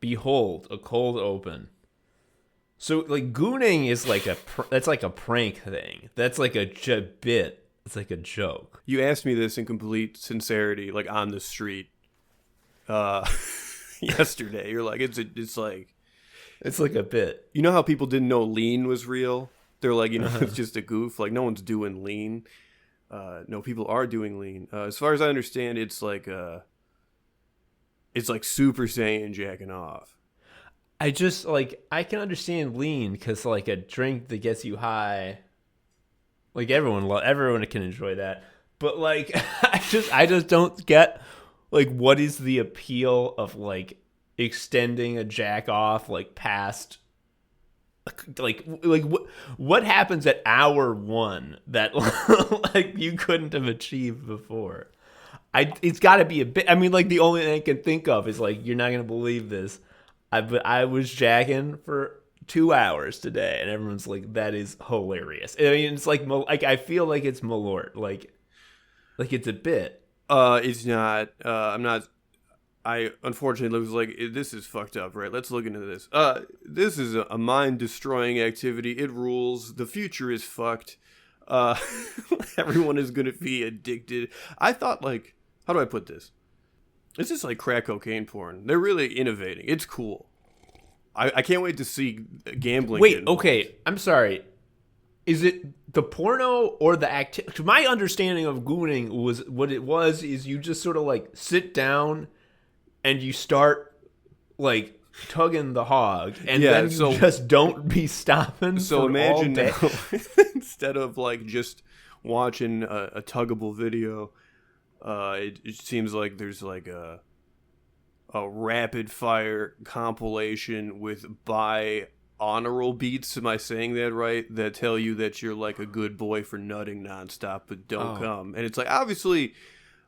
Behold, a cold open. So, like, gooning is like that's like a prank thing. That's like a bit. It's like a joke. You asked me this in complete sincerity, like on the street, yesterday. You're like, it's like a bit. You know how people didn't know lean was real? They're like, it's just a goof. Like, no one's doing lean. No, people are doing lean. As far as I understand, it's like Super Saiyan jacking off. I can understand lean because, like, a drink that gets you high, like, everyone can enjoy that. But, like, I just don't get, like, what is the appeal of, like, extending a jack off, like, past, like what happens at hour 1 that, like, you couldn't have achieved before? It's got to be a bit. I mean, like, the only thing I can think of is, like, you're not gonna believe this. I was jacking for 2 hours today, and everyone's like, "That is hilarious." I mean, it's like I feel like it's Malort, like it's a bit. It's not. I'm not. I unfortunately was like, this is fucked up, right? Let's look into this. This is a mind-destroying activity. It rules. The future is fucked. Everyone is gonna be addicted. I thought, like, how do I put this? It's just like crack cocaine porn. They're really innovating. It's cool. I can't wait to see gambling. Wait, okay. I'm sorry. Is it the porno or the activity? My understanding of gooning was what it was is you just sort of, like, sit down and you start, like, tugging the hog, and then you just don't be stopping. So imagine now, instead of, like, just watching a tuggable video, it seems like there's, like, a rapid fire compilation with binaural beats. Am I saying that right? That tell you that you're, like, a good boy for nutting nonstop, but don't come. And it's like, obviously,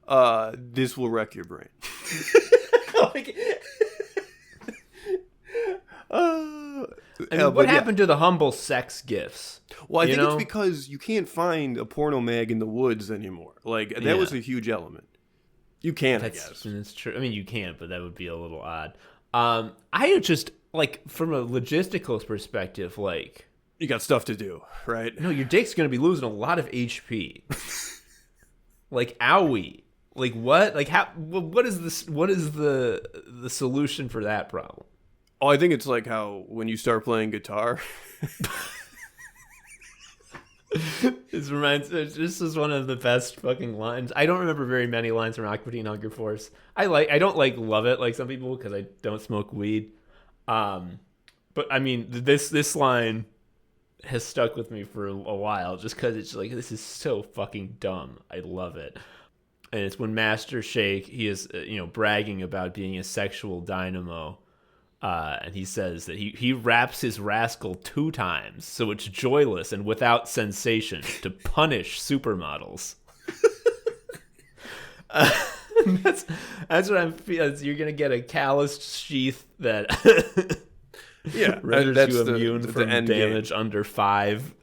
this will wreck your brain. What happened to the humble sex gifts? Well, I think it's because you can't find a porno mag in the woods anymore. Like, that was a huge element. You can, I guess. That's true. I mean, you can, but that would be a little odd. I just, like, from a logistical perspective, like, you got stuff to do, right? No, your dick's going to be losing a lot of HP. Like, owie. Like, what? Like, how? What is this? What is the solution for that problem? Oh, I think it's like how when you start playing guitar. This is one of the best fucking lines. I don't remember very many lines from Aqua Teen Hunger Force. I don't like love it like some people because I don't smoke weed. But I mean, this line has stuck with me for a while just because it's like, this is so fucking dumb. I love it. And it's when Master Shake, he is, bragging about being a sexual dynamo. And he says that he wraps his rascal 2 times, so it's joyless and without sensation, to punish supermodels. That's what I'm feeling. You're gonna get a calloused sheath that renders you immune from damage under 5.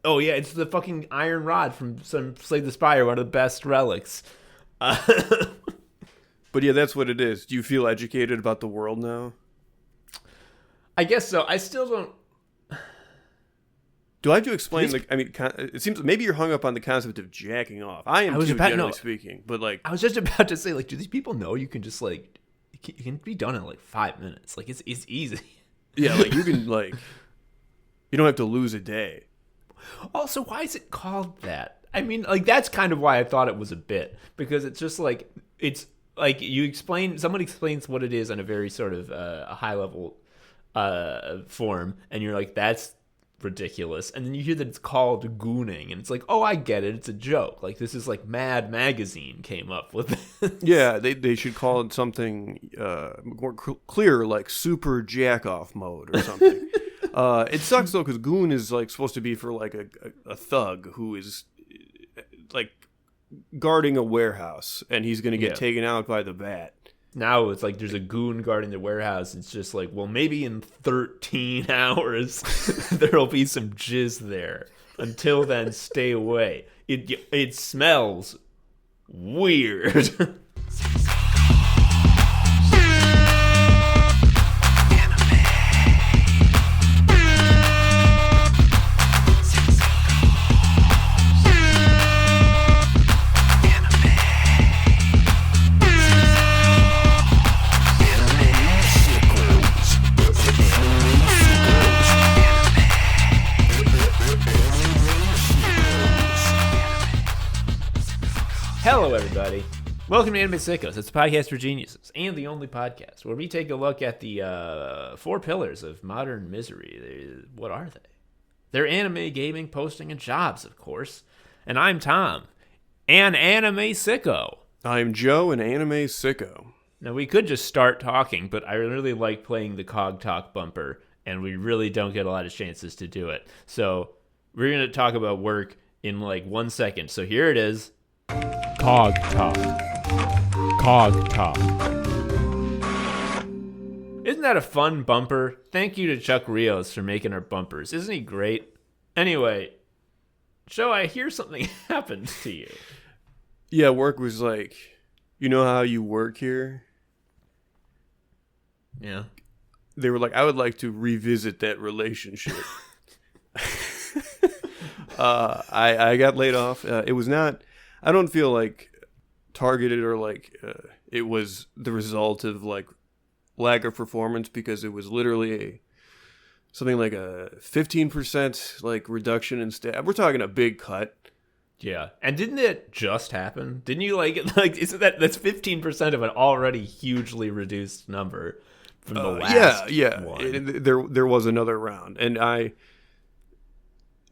It's the fucking iron rod from some Slay the Spire, one of the best relics. But yeah, that's what it is. Do you feel educated about the world now? I guess so. I still don't. Do I have to explain? It seems maybe you're hung up on the concept of jacking off. I am too, generally speaking. But, like, I was just about to say, like, do these people know you can just, like, you can be done in like 5 minutes? Like, it's easy. Yeah, like, you can, like, you don't have to lose a day. Also, why is it called that? I mean, like, that's kind of why I thought it was a bit, because it's just like, it's like someone explains what it is in a very sort of a high level form, and you're like, that's ridiculous. And then you hear that it's called gooning, and it's like, oh, I get it, it's a joke. Like, this is like Mad Magazine came up with this. Yeah, they should call it something more clear, like super jack off mode or something. It sucks though, because goon is like supposed to be for like a thug who is like guarding a warehouse, and he's gonna get taken out by the bat. Now it's like there's a goon guarding the warehouse. It's just like, well, maybe in 13 hours there'll be some jizz there. Until then, stay away. It smells weird. Hello, everybody. Welcome to Anime Sickos. It's a podcast for geniuses and the only podcast where we take a look at the 4 pillars of modern misery. What are they? They're anime, gaming, posting, and jobs, of course. And I'm Tom, an anime sicko. I'm Joe, an anime sicko. Now, we could just start talking, but I really like playing the Cog Talk bumper, and we really don't get a lot of chances to do it. So we're going to talk about work in like 1 second. So here it is. Cog Talk. Cog Talk. Isn't that a fun bumper? Thank you to Chuck Rios for making our bumpers. Isn't he great? Anyway, Joe, I hear something happened to you. Yeah, work was like, you know how you work here? Yeah. They were like, I would like to revisit that relationship. I got laid off. It was not, I don't feel like targeted or like it was the result of like lack of performance, because it was literally something like a 15% like reduction in staff. We're talking a big cut. Yeah. And didn't it just happen? Didn't you like isn't that's 15% of an already hugely reduced number from the last one? There was another round, and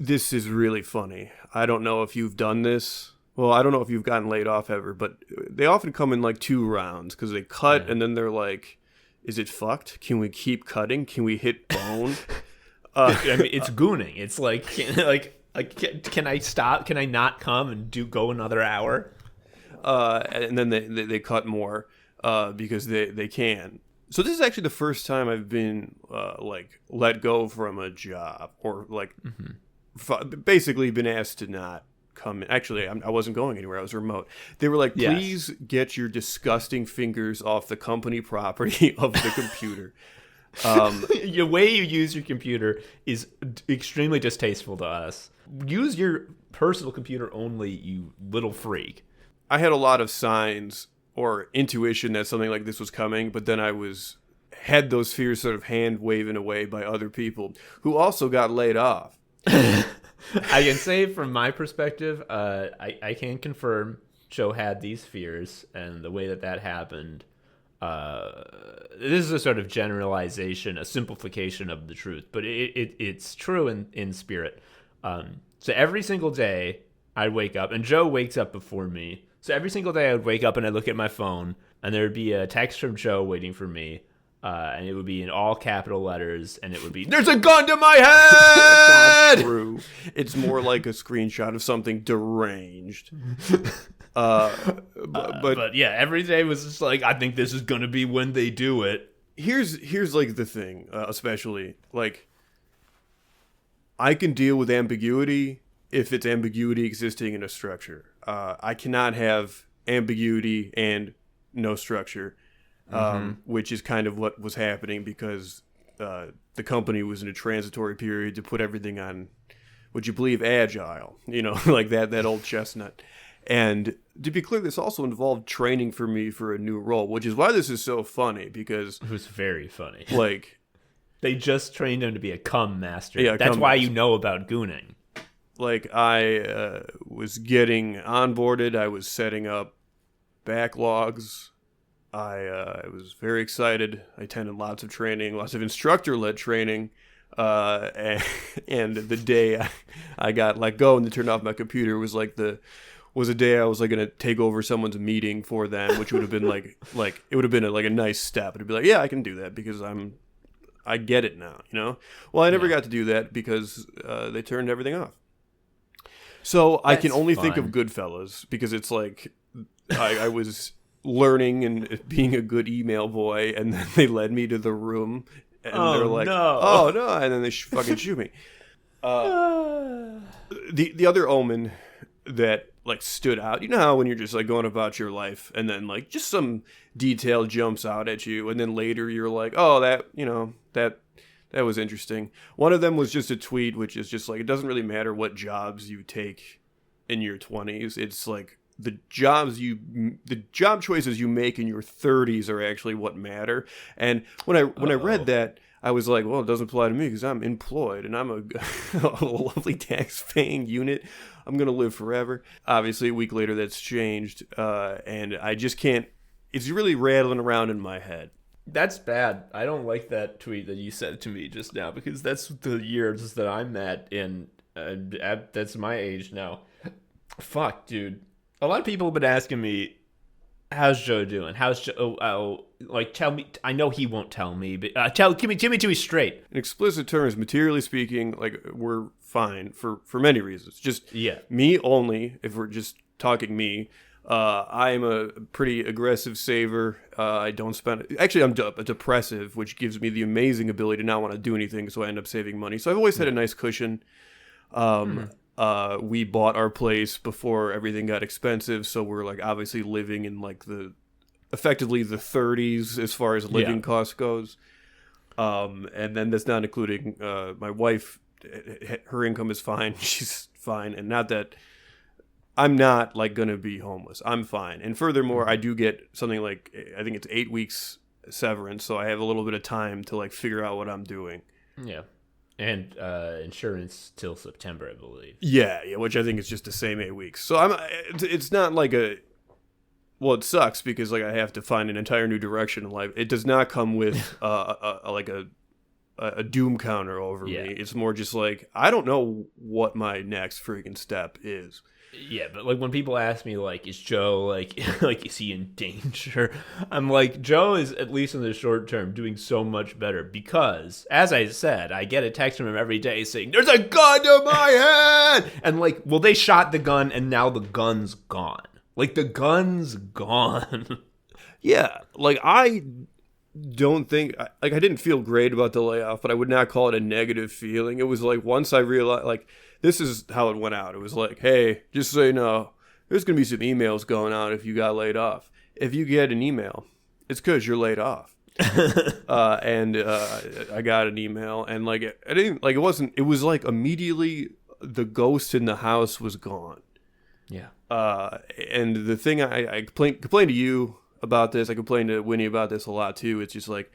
this is really funny. I don't know if you've done this. Well, I don't know if you've gotten laid off ever, but they often come in like 2 rounds because they cut and then they're like, is it fucked? Can we keep cutting? Can we hit bone? I mean, it's gooning. It's like, can I stop? Can I not come and go another hour? And then they cut more because they can. So this is actually the first time I've been like let go from a job, or like basically been asked to not come in. Actually, I wasn't going anywhere. I was remote. They were like, please get your disgusting fingers off the company property of the computer. The way you use your computer is extremely distasteful to us. Use your personal computer only, you little freak. I had a lot of signs or intuition that something like this was coming, but then I had those fears sort of hand waving away by other people who also got laid off. I can say from my perspective, I can confirm Joe had these fears, and the way that happened, this is a sort of generalization, a simplification of the truth, but it's true in spirit. So every single day I'd wake up, and Joe wakes up before me. So every single day I would wake up and I'd look at my phone, and there would be a text from Joe waiting for me. And it would be in all capital letters, and it would be, "There's a gun to my head!" It's not true. It's more like a screenshot of something deranged. But yeah, every day was just like, I think this is going to be when they do it. Here's like the thing, especially, like, I can deal with ambiguity if it's ambiguity existing in a structure. I cannot have ambiguity and no structure. Which is kind of what was happening, because the company was in a transitory period to put everything on, would you believe, agile, like that old chestnut. And to be clear, this also involved training for me for a new role, which is why this is so funny, because it was very funny. Like, they just trained him to be a cum master. Yeah, that's why you know about gooning. Like, I was getting onboarded. I was setting up backlogs. I was very excited. I attended lots of training, lots of instructor-led training, and the day I got let go and they turned off my computer was a day I was like going to take over someone's meeting for them, which would have been like it would have been a nice step. It'd be like, yeah, I can do that because I get it now, Well, I never got to do that because they turned everything off. So I can only think of Goodfellas, because it's like I was learning and being a good email boy, and then they led me to the room, and they're like, oh no, and then they fucking shoot me. The other omen that like stood out, how when you're just like going about your life, and then like just some detail jumps out at you, and then later you're like, oh, that that was interesting. One of them was just a tweet, which is just like, it doesn't really matter what jobs you take in your 20s. It's like the job choices you make in your 30s are actually what matter. And when I read that, I was like, well, it doesn't apply to me because I'm employed and I'm a lovely tax-paying unit. I'm going to live forever. Obviously, a week later, that's changed. And I just can't. It's really rattling around in my head. That's bad. I don't like that tweet that you said to me just now because that's the years that I'm at that's my age now. Fuck, dude. A lot of people have been asking me, how's Joe doing? How's Joe? Like, tell me. I know he won't tell me, but give me to me straight. In explicit terms, materially speaking, like, we're fine for many reasons. Just me only, if we're just talking me. I'm a pretty aggressive saver. I don't spend... Actually, I'm depressive, which gives me the amazing ability to not want to do anything, so I end up saving money. So I've always had a nice cushion. We bought our place before everything got expensive, so we're, like, obviously living in, like, effectively the 30s as far as living cost goes. And then that's not including my wife. Her income is fine. She's fine. And not that... I'm not, like, going to be homeless. I'm fine. And furthermore, I do get something like, I think it's 8 weeks severance, so I have a little bit of time to, like, figure out what I'm doing. Yeah. And insurance till September, I believe. Yeah, which I think is just the same 8 weeks. So it's not like well, it sucks because, like, I have to find an entire new direction in life. It does not come with a doom counter over me. It's more just like, I don't know what my next freaking step is. Yeah, but, like, when people ask me, like, is Joe, like, is he in danger? I'm like, Joe is, at least in the short term, doing so much better because, as I said, I get a text from him every day saying, there's a gun to my head! And, like, well, they shot the gun and now the gun's gone. Like, the gun's gone. Yeah, like, I don't think... Like, I didn't feel great about the layoff, but I would not call it a negative feeling. It was, like, once I realized, like... This is how it went out. It was like, hey, just so you know, there's going to be some emails going out if you got laid off. If you get an email, it's because you're laid off. And I got an email, and, like, I didn't, like, it was like immediately the ghost in the house was gone. Yeah. And the thing I complained to you about this, I complained to Winnie about this a lot too. It's just like,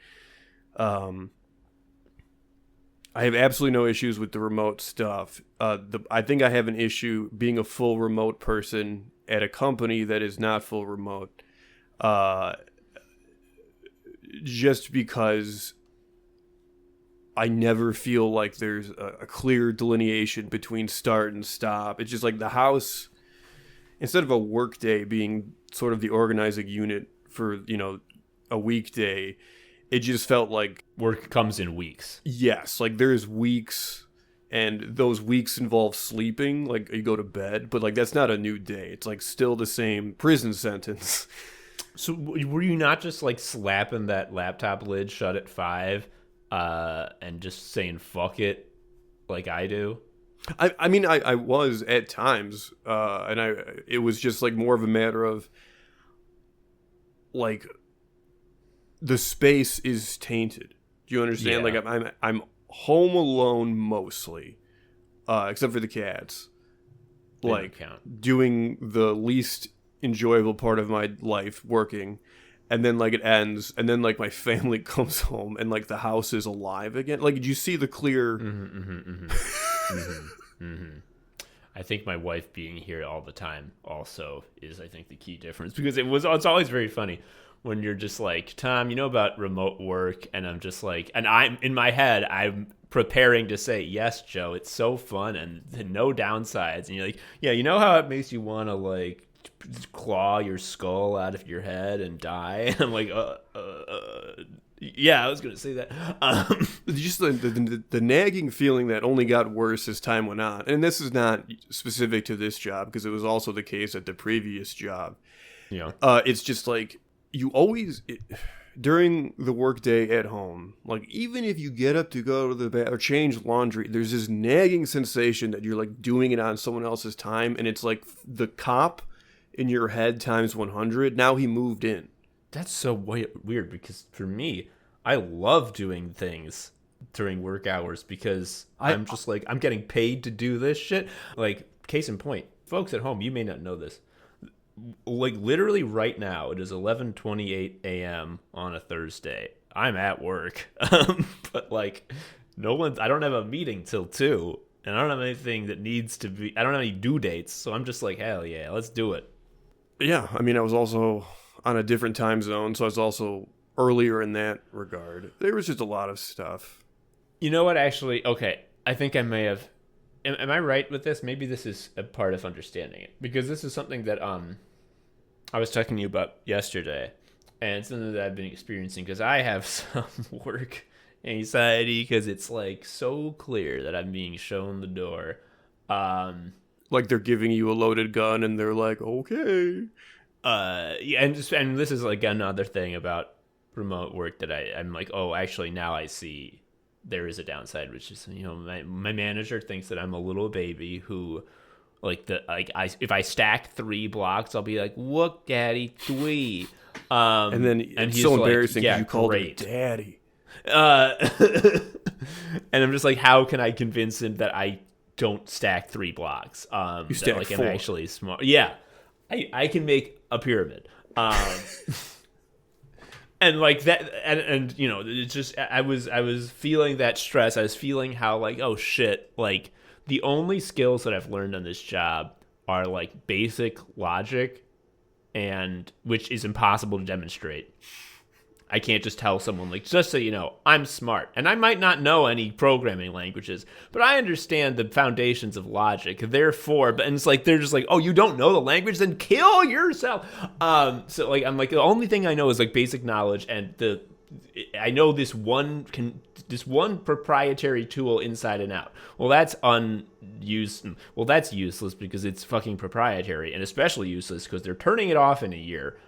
I have absolutely no issues with the remote stuff. I think I have an issue being a full remote person at a company that is not full remote. Just because I never feel like there's a clear delineation between start and stop. It's just like the house, instead of a work day being sort of the organizing unit for, a weekday, it just felt like work comes in weeks. Yes, like there's weeks, and those weeks involve sleeping. Like, you go to bed, but, like, that's not a new day. It's, like, still the same prison sentence. So were you not just, like, slapping that laptop lid shut at 5 and just saying fuck it like I do? I mean, I was at times, and it was just, like, more of a matter of, like, the space is tainted. Do you understand? Yeah. Like, I'm home alone mostly, except for the cats. They like, don't count. Doing the least enjoyable part of my life, working, and then, like, it ends, and then, like, my family comes home, and, like, the house is alive again. Like, did you see the clear? I think my wife being here all the time also is, I think, the key difference, because it's always very funny when you're just like, Tom, you know about remote work? And I'm just like, and I'm in my head, I'm preparing to say, yes, Joe, it's so fun and no downsides. And you're like, yeah, you know how it makes you want to, like, claw your skull out of your head and die? And I'm like, yeah, I was going to say that. Just the nagging feeling that only got worse as time went on. And this is not specific to this job, because it was also the case at the previous job. Yeah. It's just like, you always, during the workday at home, like, even if you get up to go to the bath or change laundry, there's this nagging sensation that you're, like, doing it on someone else's time. And it's like the cop in your head times 100. Now he moved in. That's so weird, because for me, I love doing things during work hours because I'm just like, I'm getting paid to do this shit. Like, case in point, folks at home, you may not know this. Like, literally right now, it is 11:28 a.m. on a Thursday. I'm at work. But like I don't have a meeting till 2, and I don't have anything that needs to be, I don't have any due dates. So I'm just like, hell yeah, let's do it. Yeah, I mean, I was also on a different time zone, so I was also earlier in that regard. There was just a lot of stuff. You know what, actually, okay, I think I may have, am I right with this? Maybe this is a part of understanding it, because this is something that I was talking to you about yesterday, and it's something that I've been experiencing because I have some work anxiety because it's like so clear that I'm being shown the door. Like they're giving you a loaded gun and they're like, okay. Yeah, and this is like another thing about remote work that I'm like, oh, actually now I see there is a downside, which is, you know, my manager thinks that I'm a little baby who, like, if I stack 3 blocks, I'll be like, look, daddy, 3. And then and it's he's so like, embarrassing because yeah, you called him great. daddy. And I'm just like, how can I convince him that I don't stack 3 blocks? You stack that, like, 4. I'm actually smart. Yeah, I can make a pyramid. And like that, and you know, it's just I was feeling that stress. I was feeling how like, oh shit, like the only skills that I've learned on this job are like basic logic, and which is impossible to demonstrate. I can't just tell someone, like, just so you know, I'm smart. And I might not know any programming languages, but I understand the foundations of logic. Therefore, and it's like, they're just like, oh, you don't know the language? Then kill yourself. So, like, I'm like, the only thing I know is, like, basic knowledge. And I know this one proprietary tool inside and out. Well, that's useless because it's fucking proprietary, and especially useless because they're turning it off in a year,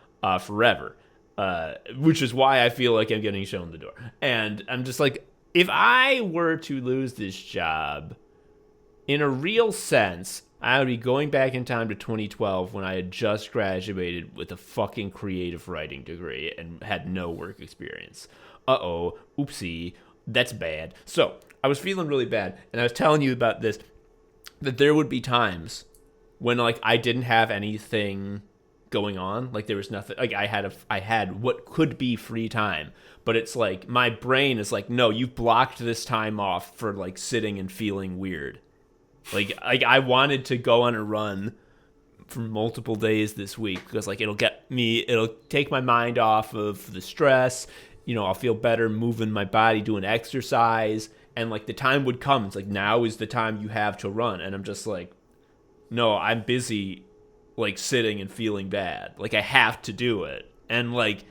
forever. Which is why I feel like I'm getting shown the door. And I'm just like, if I were to lose this job, in a real sense, I would be going back in time to 2012 when I had just graduated with a fucking creative writing degree and had no work experience. Uh-oh, oopsie, that's bad. So, I was feeling really bad, and I was telling you about this, that there would be times when, like, I didn't have anything going on, like there was nothing, like I had what could be free time, but it's like my brain is like, no, you've blocked this time off for like sitting and feeling weird. Like I wanted to go on a run for multiple days this week because like it'll take my mind off of the stress, you know, I'll feel better moving my body, doing exercise, and like the time would come, it's like, now is the time you have to run, and I'm just like, no, I'm busy like sitting and feeling bad. Like I have to do it. And like,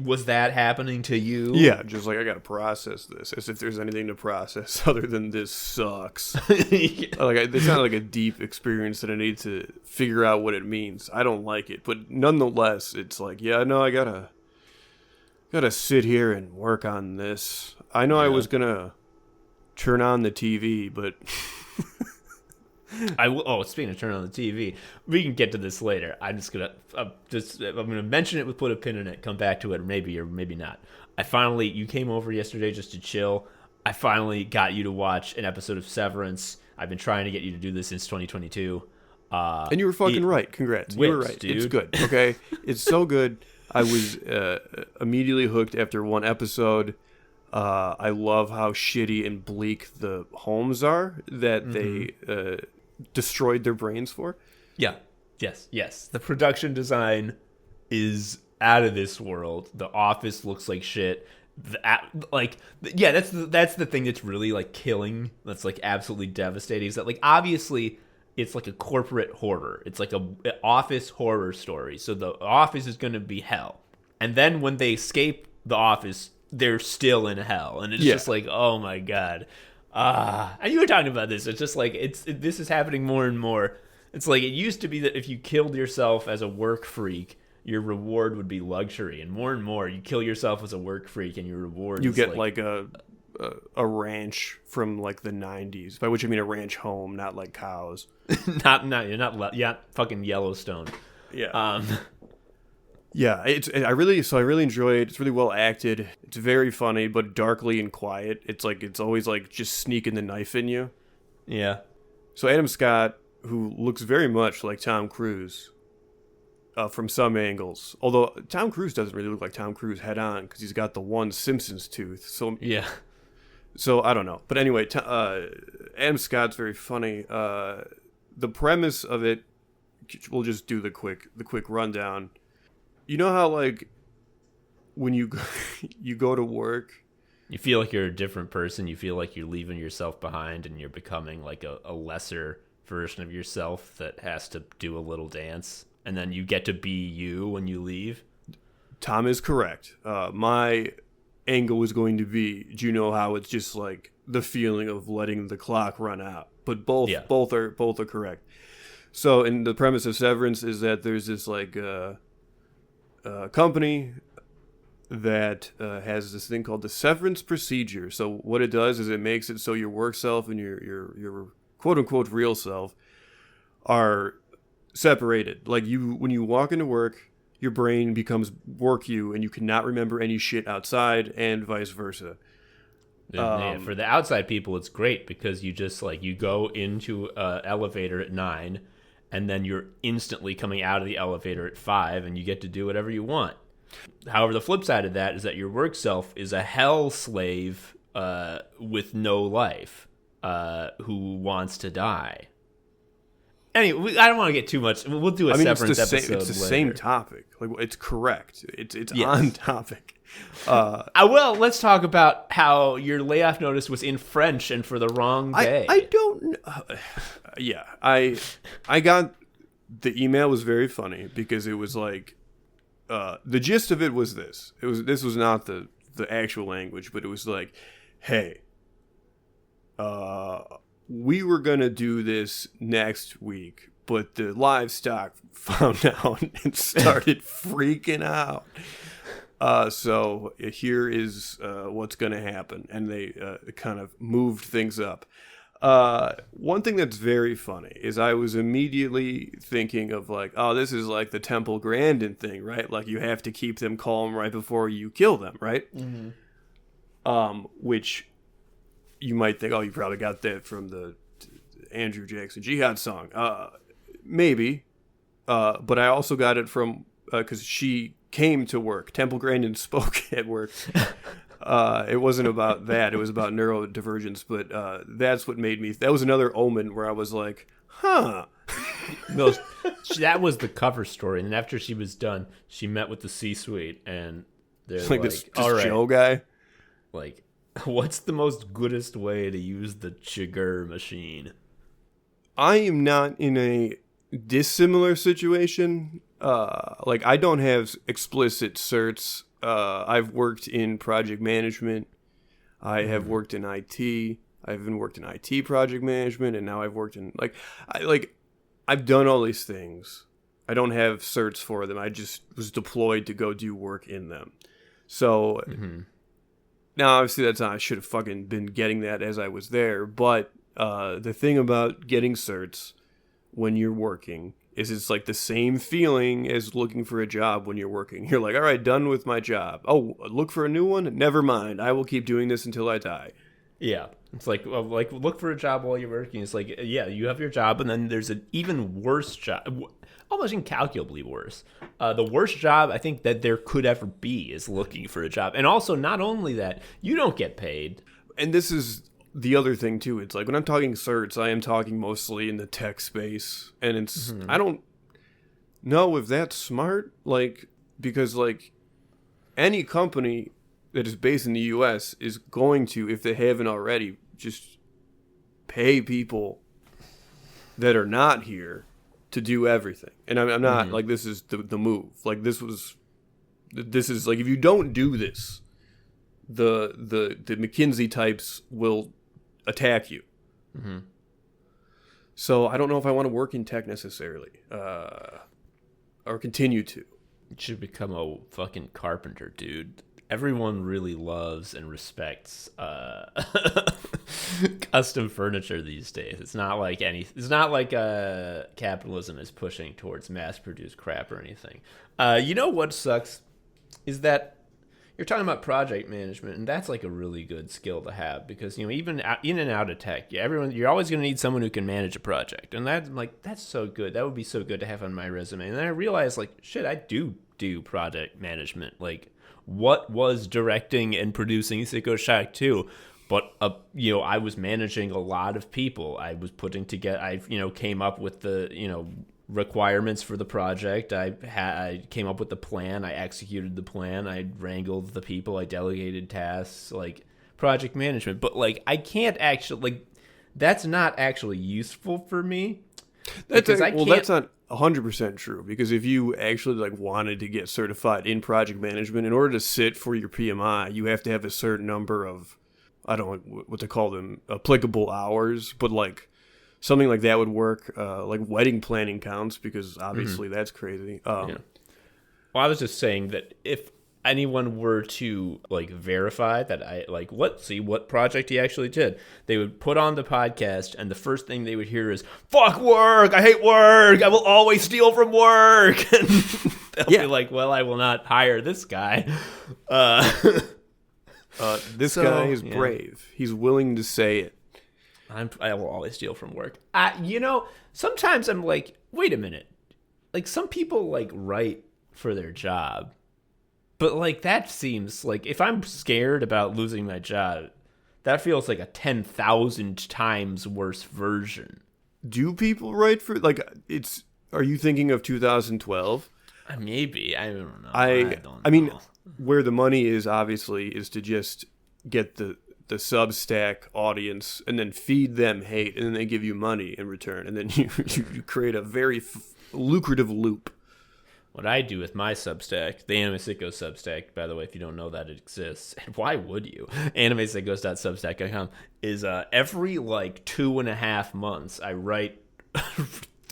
was that happening to you? Yeah, just like I gotta process this, as if there's anything to process other than this sucks. Yeah. Like it's not like a deep experience that I need to figure out what it means. I don't like it, but nonetheless, it's like, yeah, no, I gotta sit here and work on this. I know I was gonna turn on the TV, but Speaking of turn on the TV, we can get to this later. I'm gonna mention it, put a pin in it, come back to it, or maybe not. You came over yesterday just to chill. I finally got you to watch an episode of Severance. I've been trying to get you to do this since 2022. And you were fucking right. Congrats. You were right. Dude. It's good. Okay, it's so good. I was immediately hooked after one episode. I love how shitty and bleak the homes are that they destroyed their brains for. Yeah. Yes. The production design is out of this world. The office looks like shit. That's the thing that's really like killing. That's like absolutely devastating. Is that like obviously it's like a corporate horror. It's like a office horror story. So the office is going to be hell, and then when they escape the office, they're still in hell, and it's just like, oh my god. And you were talking about this. It's just like this is happening more and more. It's like it used to be that if you killed yourself as a work freak, your reward would be luxury, and more you kill yourself as a work freak, and your reward you is get like a ranch from like the 90s, by which I mean a ranch home, not like cows. not fucking Yellowstone. Yeah. Yeah, I really enjoy it. It's really well acted. It's very funny, but darkly and quiet. It's like it's always like just sneaking the knife in you. Yeah. So Adam Scott, who looks very much like Tom Cruise, from some angles. Although Tom Cruise doesn't really look like Tom Cruise head on because he's got the one Simpsons tooth. Yeah. So I don't know. But anyway, Adam Scott's very funny. The premise of it, we'll just do the quick rundown. You know how like when you you go to work, you feel like you're a different person. You feel like you're leaving yourself behind and you're becoming like a lesser version of yourself that has to do a little dance. And then you get to be you when you leave. Tom is correct. My angle was going to be, do you know how it's just like the feeling of letting the clock run out? But both are correct. So, in the premise of Severance is that there's this like company that has this thing called the severance procedure. So what it does is it makes it so your work self and your quote unquote real self are separated. Like when you walk into work, your brain becomes work you, and you cannot remember any shit outside, and vice versa. For the outside people, it's great because you just like you go into an elevator at 9, and then you're instantly coming out of the elevator at 5, and you get to do whatever you want. However, the flip side of that is that your work self is a hell slave with no life who wants to die. Anyway, I don't want to get too much. We'll do a severance episode. It's the same topic. Like it's correct. It's yes. On topic. Well, let's talk about how your layoff notice was in French and for the wrong day. I don't know. Yeah, I got the email was very funny because it was like the gist of it was this. This was not the actual language, but it was like, hey, we were going to do this next week, but the livestock found out and started freaking out. So here is what's going to happen. And they kind of moved things up. One thing that's very funny is I was immediately thinking of like, oh, this is like the Temple Grandin thing, right? Like you have to keep them calm right before you kill them, right? Mm-hmm. Which you might think, oh, you probably got that from the Andrew Jackson Jihad song. Maybe. But I also got it from, because she came to work. Temple Grandin spoke at work. It wasn't about that. It was about neurodivergence. But that's what made me, that was another omen where I was like, huh. No, that was the cover story. And after she was done, she met with the C-suite. And they're like, this all right. Joe guy? Like, what's the most goodest way to use the Chigurh machine? I am not in a dissimilar situation. Like, I don't have explicit certs. I've worked in project management. I have worked in IT. I've even worked in IT project management, and now I've worked in, I've done all these things. I don't have certs for them. I just was deployed to go do work in them. So... Mm-hmm. Now, obviously, that's not, I should have fucking been getting that as I was there. But the thing about getting certs when you're working is it's like the same feeling as looking for a job when you're working. You're like, all right, done with my job. Oh, look for a new one? Never mind. I will keep doing this until I die. Yeah. It's like look for a job while you're working. It's like, yeah, you have your job, and then there's an even worse job. Almost incalculably worse. The worst job I think that there could ever be is looking for a job. And also, not only that, you don't get paid. And this is the other thing, too. It's like when I'm talking certs, I am talking mostly in the tech space. And it's, I don't know if that's smart. Like, because, like, any company that is based in the U.S. is going to, if they haven't already, just pay people that are not here to do everything. And I'm not like, this is the move. Like this is like, if you don't do this, the McKinsey types will attack you. Mm-hmm. So I don't know if I want to work in tech necessarily, or continue to. You should become a fucking carpenter, dude. Everyone really loves and respects custom furniture these days. It's not like capitalism is pushing towards mass-produced crap or anything. You know what sucks is that you're talking about project management, and that's like a really good skill to have because even in and out of tech, you're always going to need someone who can manage a project, and that's so good. That would be so good to have on my resume. And then I realized like shit, I do project management. Like what was directing and producing Sicko Shack 2? But I was managing a lot of people. I was putting together. Came up with the requirements for the project. I came up with the plan. I executed the plan. I wrangled the people. I delegated tasks. Like project management. But like I can't actually like that's not actually useful for me. That's not 100% true because if you actually like wanted to get certified in project management, in order to sit for your PMI, you have to have a certain number of I don't know what to call them, applicable hours, but like something like that would work. Like wedding planning counts because obviously that's crazy. Well, I was just saying that if anyone were to like verify that I like what project he actually did, they would put on the podcast and the first thing they would hear is "fuck work, I hate work, I will always steal from work." And they'll be like, well, I will not hire this guy. This guy is brave. He's willing to say it. I will always steal from work. Sometimes I'm like, wait a minute. Like some people like write for their job. But like that seems like if I'm scared about losing my job, that feels like a 10,000 times worse version. Do people write for like are you thinking of 2012? Maybe. I don't know. I mean, where the money is obviously is to just get the Substack audience and then feed them hate and then they give you money in return and then you create a very lucrative loop. What I do with my Substack, the Anime Sickos Substack, by the way, if you don't know that it exists, and why would you? AnimeSickos.substack.com is every like 2.5 months I write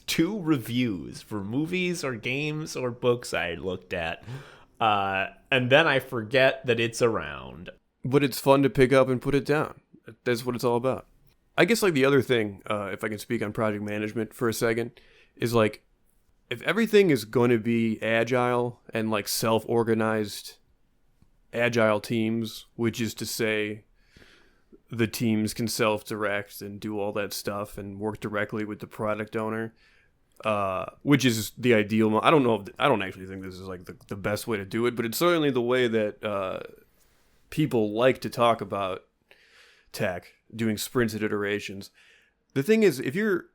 2 reviews for movies or games or books I looked at. And then I forget that it's around. But it's fun to pick up and put it down. That's what it's all about. I guess like the other thing, if I can speak on project management for a second, is like if everything is going to be agile and like self-organized agile teams, which is to say the teams can self-direct and do all that stuff and work directly with the product owner, which is the ideal. I don't actually think this is like the best way to do it, but it's certainly the way that people like to talk about tech, doing sprints and iterations. The thing is, if you're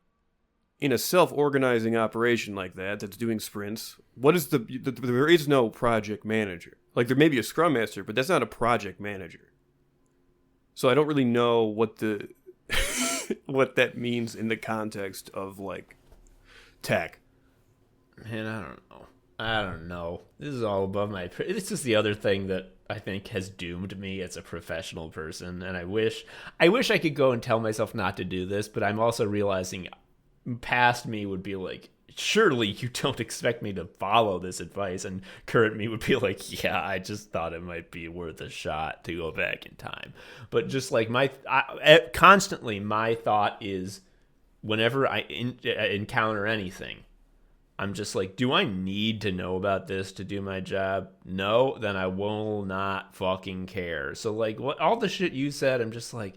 in a self-organizing operation like that's doing sprints, what is there is no project manager. Like there may be a scrum master, but that's not a project manager. So I don't really know what what that means in the context of like tech. Man, I don't know. This is all above my. This is the other thing that I think has doomed me as a professional person, and I wish I could go and tell myself not to do this, but I'm also realizing past me would be like, surely you don't expect me to follow this advice, and current me would be like, yeah, I just thought it might be worth a shot to go back in time. But just like constantly my thought is, whenever I encounter anything, I'm just like, do I need to know about this to do my job? No, then I will not fucking care. So like all the shit you said, I'm just like,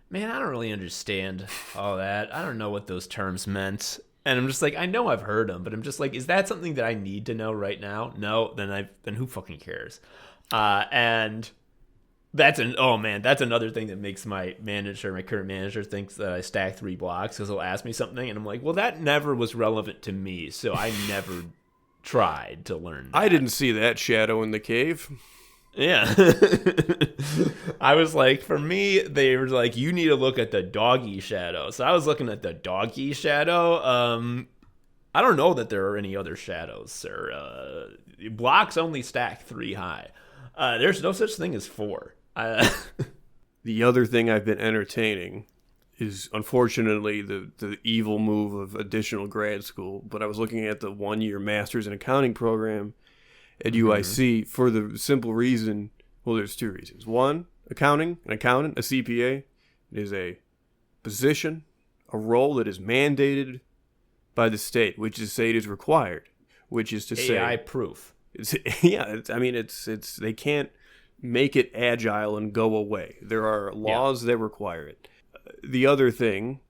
man, I don't really understand all that. I don't know what those terms meant. And I'm just like, I know I've heard them, but I'm just like, is that something that I need to know right now? No, then who fucking cares? And that's another thing that makes my current manager, thinks that I stack 3 blocks because he'll ask me something, and I'm like, well, that never was relevant to me, so I never tried to learn that. I didn't see that shadow in the cave. Yeah. I was like, for me, they were like, you need to look at the doggy shadow. So I was looking at the doggy shadow. I don't know that there are any other shadows, sir. Blocks only stack 3 high. There's no such thing as 4. The other thing I've been entertaining is, unfortunately, the evil move of additional grad school. But I was looking at the 1-year master's in accounting program at UIC for the simple reason, well, there's 2 reasons. One, an accountant, a CPA, is a position, a role that is mandated by the state, which is to say it is required, which is to say AI proof. It's they can't make it agile and go away. There are laws that require it. The other thing,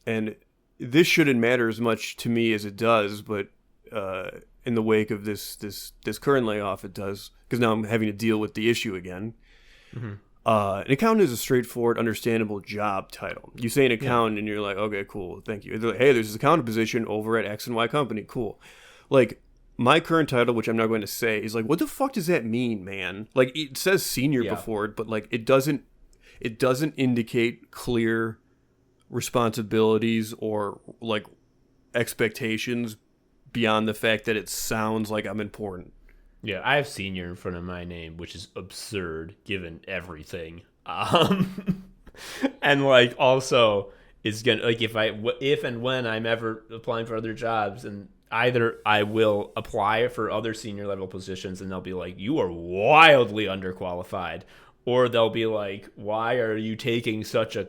and this shouldn't matter as much to me as it does, but in the wake of this current layoff, it does, because now I'm having to deal with the issue again. Mm-hmm. An accountant is a straightforward, understandable job title. You say an accountant, and you're like, okay, cool, thank you. They're like, hey, there's this accountant position over at X and Y company, cool. Like, my current title, which I'm not going to say, is like, what the fuck does that mean, man? Like, it says senior before it, but like, it doesn't indicate clear responsibilities or like expectations beyond the fact that it sounds like I'm important. Yeah, I have senior in front of my name, which is absurd given everything. And like also is gonna, like, if and when I'm ever applying for other jobs, and either I will apply for other senior level positions and they'll be like, you are wildly underqualified, or they'll be like, why are you taking such a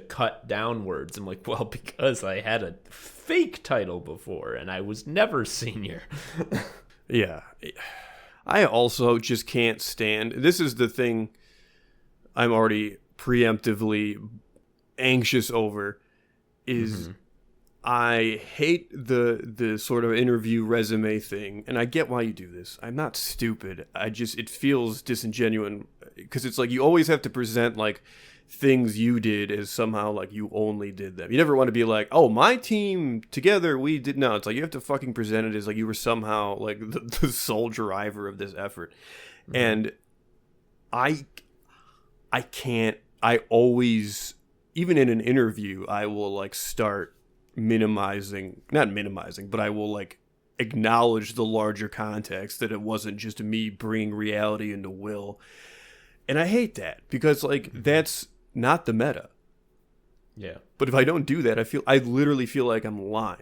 cut downwards? I'm like, well, because I had a fake title before and I was never senior. Yeah. I also just can't stand, this is the thing I'm already preemptively anxious over, is I hate the sort of interview resume thing, and I get why you do this. I'm not stupid. It feels disingenuous, because it's like you always have to present like things you did as somehow like you only did them. You never want to be like, oh, my team together, we did. No, it's like you have to fucking present it as like you were somehow like the sole driver of this effort. Mm-hmm. And I can't, I always, even in an interview, I will like start not minimizing, but I will like acknowledge the larger context, that it wasn't just me bringing reality into Will. And I hate that, because like that's not the meta. Yeah. But if I don't do that, I literally feel like I'm lying.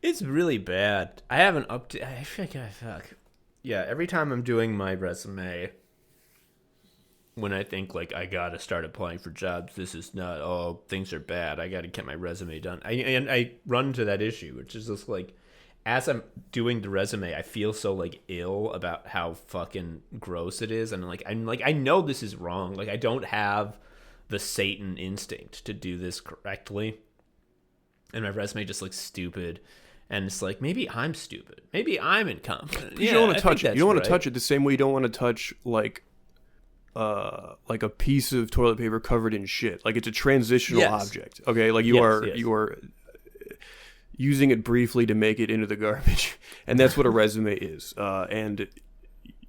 It's really bad. I haven't I feel like fuck. Yeah, every time I'm doing my resume, when I think like I gotta start applying for jobs, this is not, oh, things are bad, I gotta get my resume done. I run into that issue, which is just like, as I'm doing the resume, I feel so like ill about how fucking gross it is, and I'm like I know this is wrong. Like, I don't have the Satan instinct to do this correctly, and my resume just looks stupid. And it's like, maybe I'm stupid. Maybe I'm incompetent. You don't want to touch it. You don't want to touch it the same way you don't want to touch like a piece of toilet paper covered in shit. Like, it's a transitional object. Okay, like you are using it briefly to make it into the garbage, and that's what a resume is. And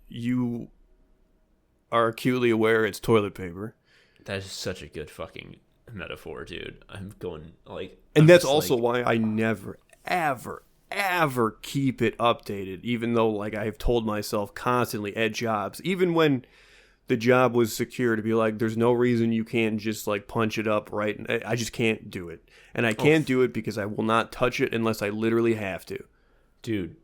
you are acutely aware it's toilet paper. That is such a good fucking metaphor, dude. I'm going like, and that's also why I never, ever keep it updated, even though like I've told myself constantly at jobs, even when the job was secure, to be like, there's no reason you can't just like punch it up, right? And I just can't do it. And I can't do it because I will not touch it unless I literally have to. Dude,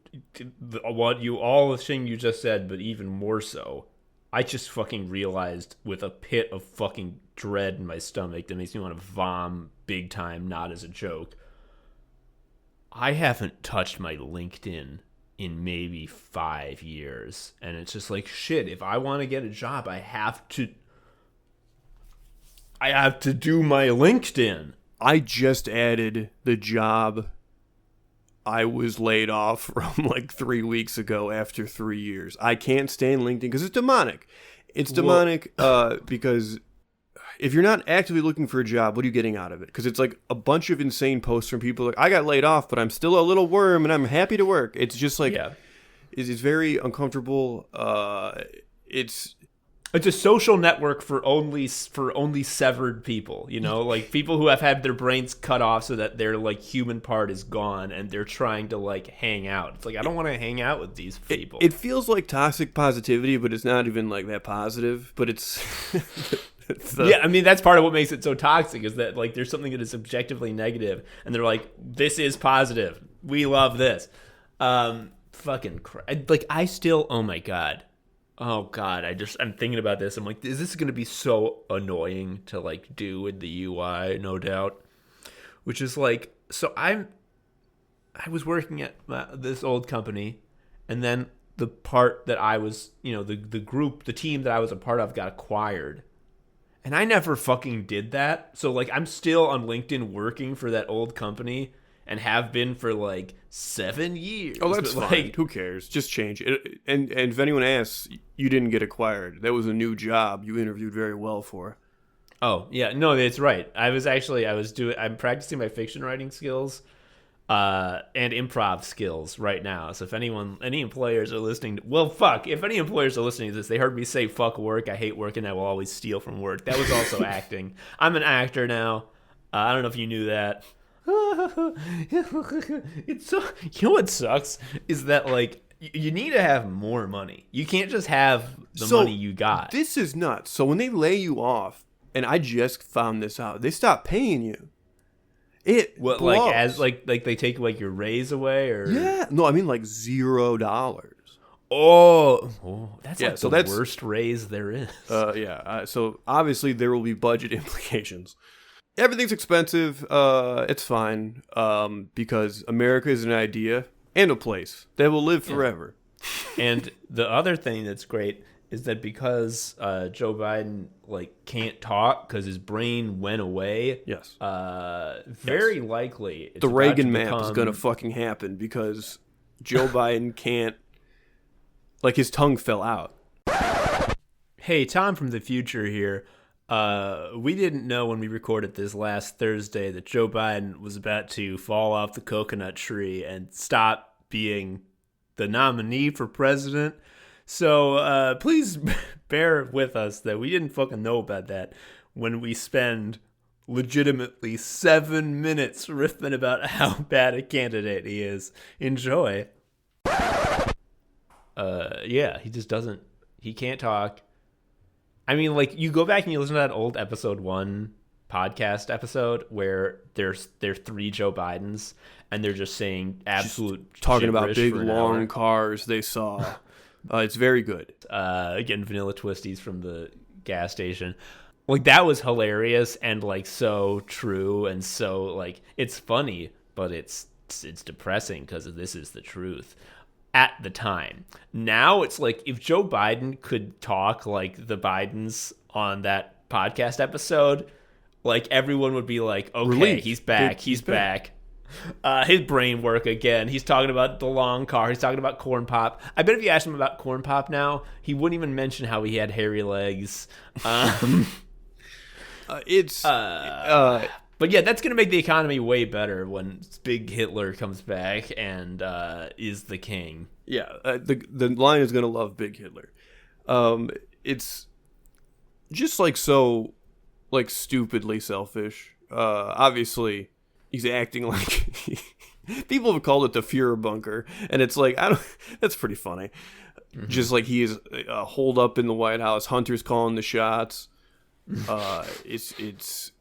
all the thing you just said, but even more so, I just fucking realized with a pit of fucking dread in my stomach that makes me want to vom big time, not as a joke. I haven't touched my LinkedIn in maybe 5 years, and it's just like, shit, if I want to get a job, I have to do my LinkedIn. I just added the job I was laid off from like 3 weeks ago after 3 years. I can't stand LinkedIn because it's demonic. It's demonic because if you're not actively looking for a job, what are you getting out of it? Because it's like a bunch of insane posts from people like, I got laid off, but I'm still a little worm and I'm happy to work. It's just like, it's very uncomfortable. It's a social network for only severed people, you know, like people who have had their brains cut off so that their like human part is gone, and they're trying to like hang out. It's like, I don't want to hang out with these people. It feels like toxic positivity, but it's not even like that positive. But it's yeah, I mean, that's part of what makes it so toxic, is that like there's something that is objectively negative, and they're like, this is positive. We love this. Fucking like, I still, oh my god. Oh God, I'm thinking about this. I'm like, is this going to be so annoying to like do with the UI? No doubt. Which is like, so I was working at this old company, and then the part that I was, the team that I was a part of got acquired. And I never fucking did that. So, like, I'm still on LinkedIn working for that old company and have been for, like, 7 years. Oh, that's fine. Like, who cares? Just change it. And if anyone asks, you didn't get acquired. That was a new job you interviewed very well for. Oh, yeah. No, that's right. I'm practicing my fiction writing skills and improv skills right now. So if any employers are listening, if any employers are listening to this, they heard me say fuck work, I hate work, and I will always steal from work. That was also acting. I'm an actor now. I don't know if you knew that. It's so, you know what sucks is that, like, you need to have more money. You can't just have the money you got. This is nuts. So when they lay you off, and I just found this out, they stop paying you. It what blows. Like as like they take like your raise away, or no, I mean like $0. That's like the worst raise there is. So obviously there will be budget implications. Everything's expensive. It's fine. Because America is an idea and a place that will live forever. And the other thing that's great is that because Joe Biden can't talk because his brain went away. Yes. Very likely the Reagan map is gonna fucking happen because Joe Biden can't. His tongue fell out. Hey, Tom from the future here. We didn't know when we recorded this last Thursday that Joe Biden was about to fall off the coconut tree and stop being the nominee for president. So please bear with us that we didn't fucking know about that when we spend legitimately 7 minutes riffing about how bad a candidate he is. Enjoy. He just doesn't. He can't talk. I mean, you go back and you listen to that old episode 1 podcast episode where there's 3 Joe Bidens and they're just saying absolute just talking about big long hour. cars they saw. It's very good. Getting vanilla twisties from the gas station. That was hilarious and so true, and so it's funny, but it's depressing because this is the truth at the time. Now it's if Joe Biden could talk like the Bidens on that podcast episode, everyone would be like, okay, relief. He's back. He's back. His brain work again. He's talking about the long car. He's talking about corn pop. I bet if you asked him about corn pop now, he wouldn't even mention how he had hairy legs. But yeah, that's gonna make the economy way better when Big Hitler comes back and is the king. Yeah, the line is gonna love Big Hitler. It's just so stupidly selfish. Obviously. He's acting like people have called it the Fuhrer bunker, and it's that's pretty funny. Mm-hmm. Just he is holed up in the White House. Hunter's calling the shots. It's.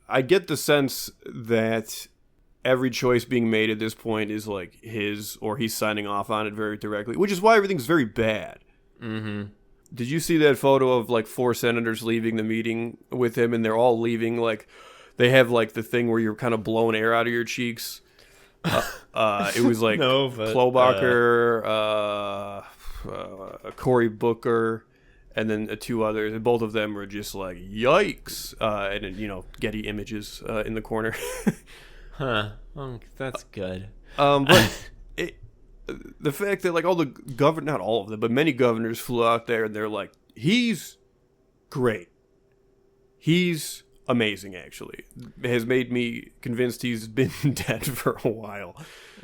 I get the sense that every choice being made at this point is his, or he's signing off on it very directly, which is why everything's very bad. Mm-hmm. Did you see that photo of 4 senators leaving the meeting with him, and they're all leaving They have the thing where you're kind of blowing air out of your cheeks. It was Klobuchar, Cory Booker, and then 2 others. And both of them were just yikes. And then, Getty Images in the corner. Huh. Oh, that's good. But the fact that all the not all of them, but many governors flew out there and they're he's great. He's amazing, actually. Has made me convinced he's been dead for a while.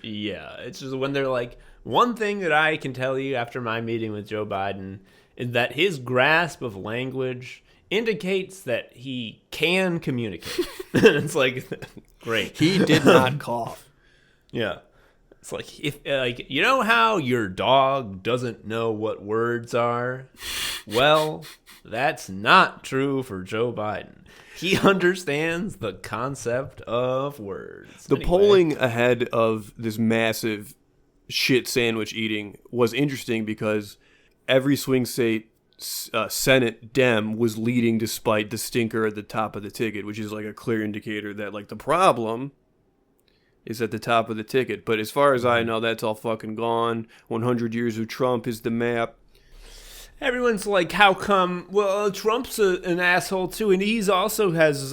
Yeah, it's just when they're one thing that I can tell you after my meeting with Joe Biden is that his grasp of language indicates that he can communicate. It's great. He did not cough. Yeah. It's if you know how your dog doesn't know what words are? Well, that's not true for Joe Biden. He understands the concept of words. The polling ahead of this massive shit sandwich eating was interesting because every swing state Senate Dem was leading despite the stinker at the top of the ticket, which is a clear indicator that the problem is at the top of the ticket. But as far as I know, that's all fucking gone. 100 years of Trump is the map. Everyone's like, how come? Well, Trump's an asshole too, and he's also has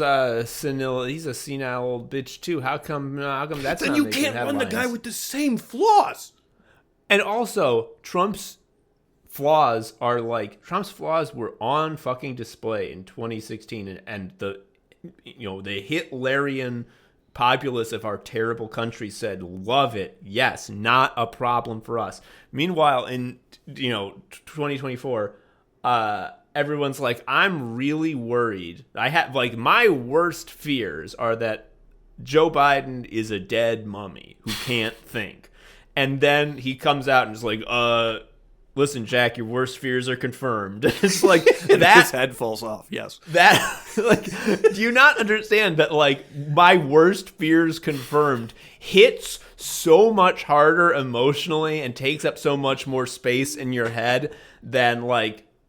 senile. He's a senile old bitch too. How come? How come that's then not you making can't run headlines? the guy with the same flaws. And also, Trump's flaws were on fucking display in 2016, and the Hitlerian populace of our terrible country said, love it, yes, not a problem for us. Meanwhile, in 2024, everyone's like, I'm really worried. I have my worst fears are that Joe Biden is a dead mummy who can't think. And then he comes out and is like, listen, Jack, your worst fears are confirmed. It's like that. His head falls off. Yes. That, do you not understand that, my worst fears confirmed hits so much harder emotionally and takes up so much more space in your head than,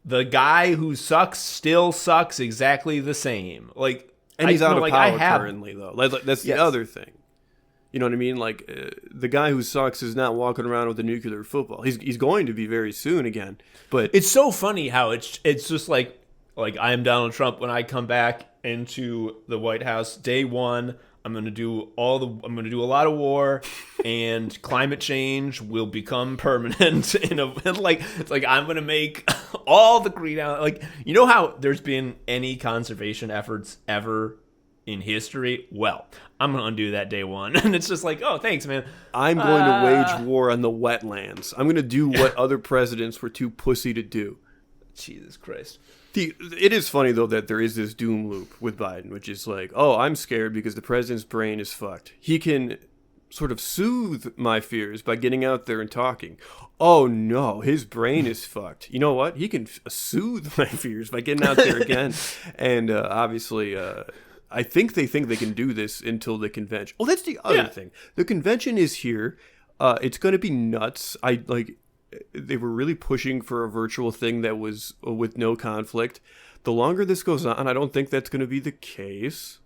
the guy who sucks still sucks exactly the same. And he's out of power currently, though. That's the other thing. You know what I mean? The guy who sucks is not walking around with a nuclear football. He's going to be very soon again. But it's so funny how it's just like I am Donald Trump. When I come back into the White House, day one, I'm gonna do a lot of war, and climate change will become permanent. I'm gonna make all the greenhouse. You know how there's been any conservation efforts ever in history? Well, I'm going to undo that day one. And it's just like, oh, thanks, man. I'm going to wage war on the wetlands. I'm going to do what other presidents were too pussy to do. Jesus Christ. It is funny, though, that there is this doom loop with Biden, which is like, oh, I'm scared because the president's brain is fucked. He can sort of soothe my fears by getting out there and talking. Oh, no, his brain is fucked. You know what? He can soothe my fears by getting out there again. And obviously... I think they can do this until the convention. Oh, that's the other thing. The convention is here. It's going to be nuts. They were really pushing for a virtual thing that was with no conflict. The longer this goes on, I don't think that's going to be the case.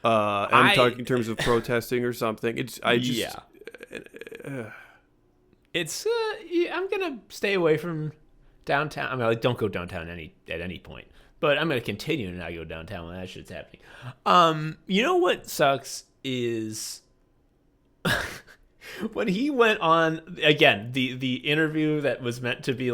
I'm talking in terms of protesting or something. I'm going to stay away from downtown. I mean, don't go downtown at any point. But I'm going to continue to not go downtown when that shit's happening. You know what sucks is when he went on, again, the interview that was meant to be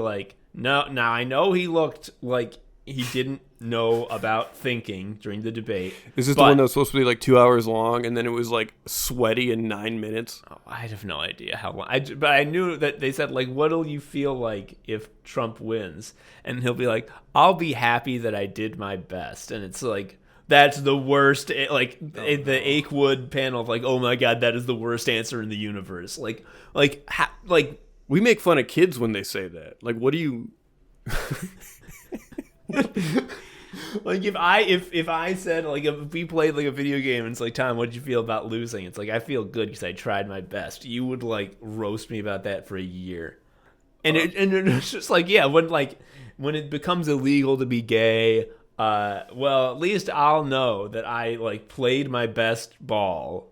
now I know he looked like he didn't know about thinking during the debate. Is this the one that was supposed to be 2 hours long and then it was sweaty in 9 minutes? Oh, I have no idea how long. But I knew that they said what'll you feel like if Trump wins? And he'll be like, I'll be happy that I did my best. And it's that's the worst. The Akewood panel of oh my God, that is the worst answer in the universe. We make fun of kids when they say that. What do you? If I said if we played a video game and it's Tom, what did you feel about losing? It's I feel good because I tried my best. You would roast me about that for a year, and it's just when it becomes illegal to be gay. Well, at least I'll know that I played my best ball.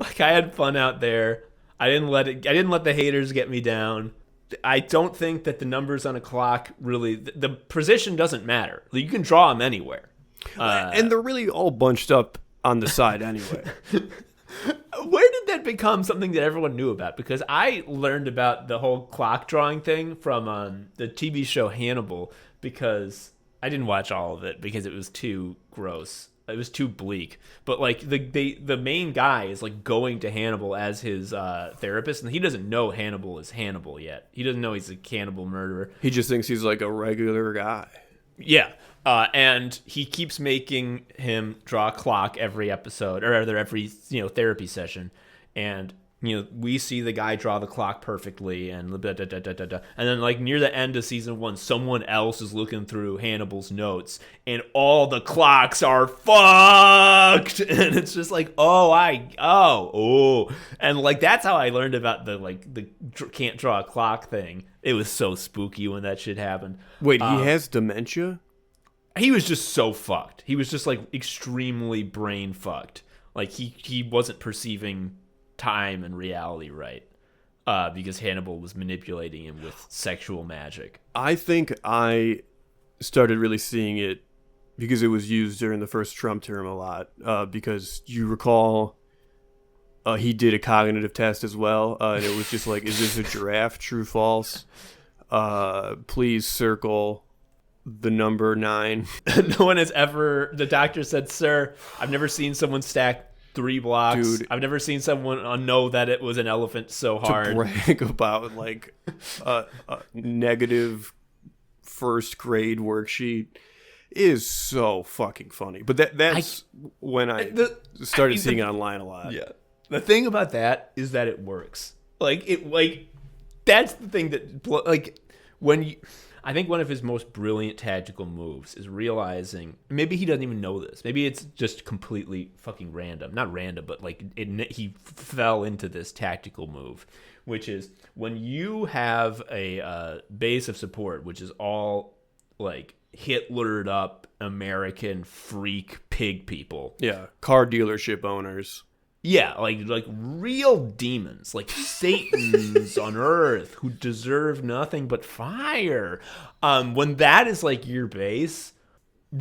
I had fun out there. I didn't let the haters get me down. I don't think that the numbers on a clock really... The position doesn't matter. You can draw them anywhere. And they're really all bunched up on the side anyway. Where did that become something that everyone knew about? Because I learned about the whole clock drawing thing from the TV show Hannibal, because I didn't watch all of it because it was too gross. It was too bleak. But the main guy is going to Hannibal as his therapist, and he doesn't know Hannibal is Hannibal yet. He doesn't know he's a cannibal murderer. He just thinks he's a regular guy. Yeah. And he keeps making him draw a clock every episode, or rather every therapy session, and we see the guy draw the clock perfectly, and and then near the end of season 1, someone else is looking through Hannibal's notes, and all the clocks are fucked, and it's just and that's how I learned about the can't draw a clock thing. It was so spooky when that shit happened. Wait, he has dementia? He was just so fucked. He was just extremely brain fucked. Like he wasn't perceiving time and reality right, because Hannibal was manipulating him with sexual magic. I think I started really seeing it because it was used during the first Trump term a lot. Because you recall, he did a cognitive test as well, and it was just like, is this a giraffe? True, false? Please circle the number 9. No one has ever. The doctor said, "Sir, I've never seen someone stack 3 blocks. Dude. I've never seen someone know that it was an elephant so hard." To brag about like a negative first grade worksheet is so fucking funny. But that's when I started seeing it online a lot. Yeah. The thing about that is that it works. That's the thing that I think one of his most brilliant tactical moves is realizing, maybe he doesn't even know this. Maybe it's just completely fucking random. Not random, but like he fell into this tactical move, which is when you have a base of support, which is all like Hitlered up American freak pig people. Yeah, car dealership owners. Yeah, like real demons, like Satans on earth who deserve nothing but fire. When that is like your base,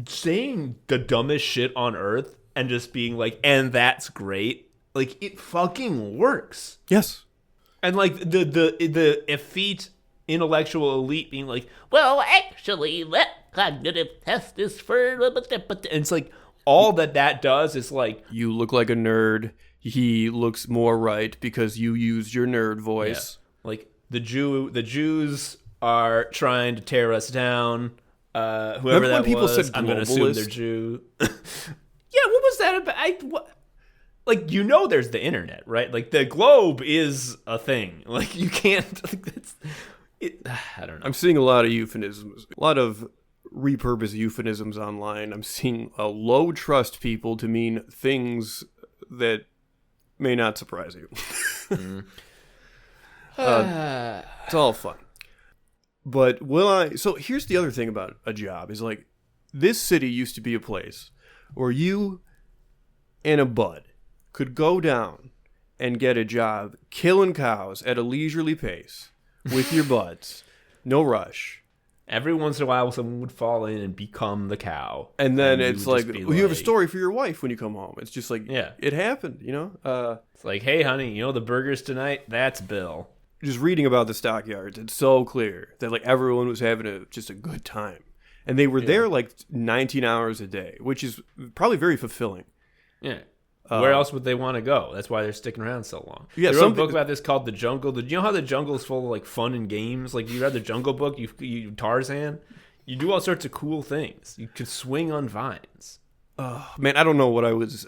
saying the dumbest shit on earth and just being like, and that's great, like it fucking works. Yes. And like the effete intellectual elite being like, well, actually, that cognitive test is for, and it's like all that does is like, you look like a nerd. He looks more right because you used your nerd voice. Yeah. Like the Jews are trying to tear us down. Whoever Remember that when people was, said I'm going to assume they're globalist? Jew. Yeah, what was that about? Like, there's the internet, right? Like the globe is a thing. Like you can't. Like, I don't know. I'm seeing a lot of euphemisms, a lot of repurposed euphemisms online. I'm seeing low trust people to mean things that may not surprise you. It's all fun. But so here's the other thing about a job is like, this city used to be a place where you and a bud could go down and get a job killing cows at a leisurely pace with your buds. No rush. Every once in a while, someone would fall in and become the cow. And then it's like, you have a story for your wife when you come home. It's just like, yeah, it happened, it's like, hey, honey, the burgers tonight? That's Bill. Just reading about the stockyards, it's so clear that like everyone was having just a good time. And they were there like 19 hours a day, which is probably very fulfilling. Yeah. Where else would they want to go? That's why they're sticking around so long. Yeah, they wrote a book about this called The Jungle. You know how the jungle is full of like fun and games? Like you read the Jungle Book, you Tarzan, you do all sorts of cool things. You could swing on vines. Man, I don't know what I was,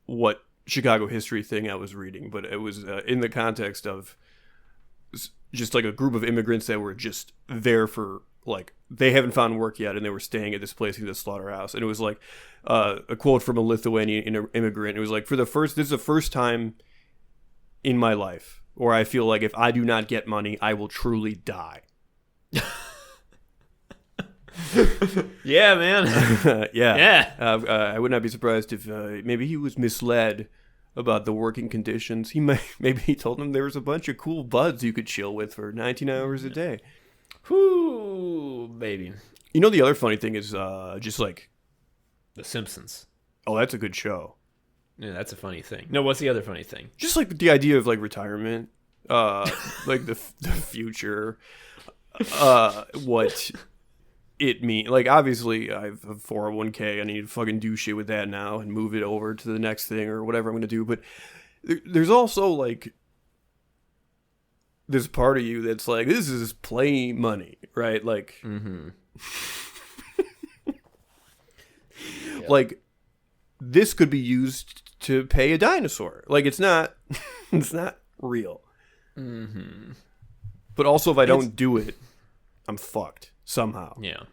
what Chicago history thing I was reading, but it was in the context of just like a group of immigrants that were just there for like, they haven't found work yet and they were staying at this place in the slaughterhouse. And it was like a quote from a Lithuanian immigrant. It was like, this is the first time in my life where I feel like if I do not get money, I will truly die. Yeah, man. Yeah. I would not be surprised if maybe he was misled about the working conditions. Maybe he told them there was a bunch of cool buds you could chill with for 19 hours a day. Whoo, baby. The other funny thing is just like The Simpsons. Oh, that's a good show. Yeah, that's a funny thing. No, what's the other funny thing? Just like the idea of like retirement, like the future, what it means. Like obviously I have a 401k. I need to fucking do shit with that now and move it over to the next thing or whatever I'm going to do. But there's also like this part of you that's like, this is play money, right? Like, like this could be used to pay a dinosaur. Like it's not real. But also if I don't do it, I'm fucked somehow. Yeah.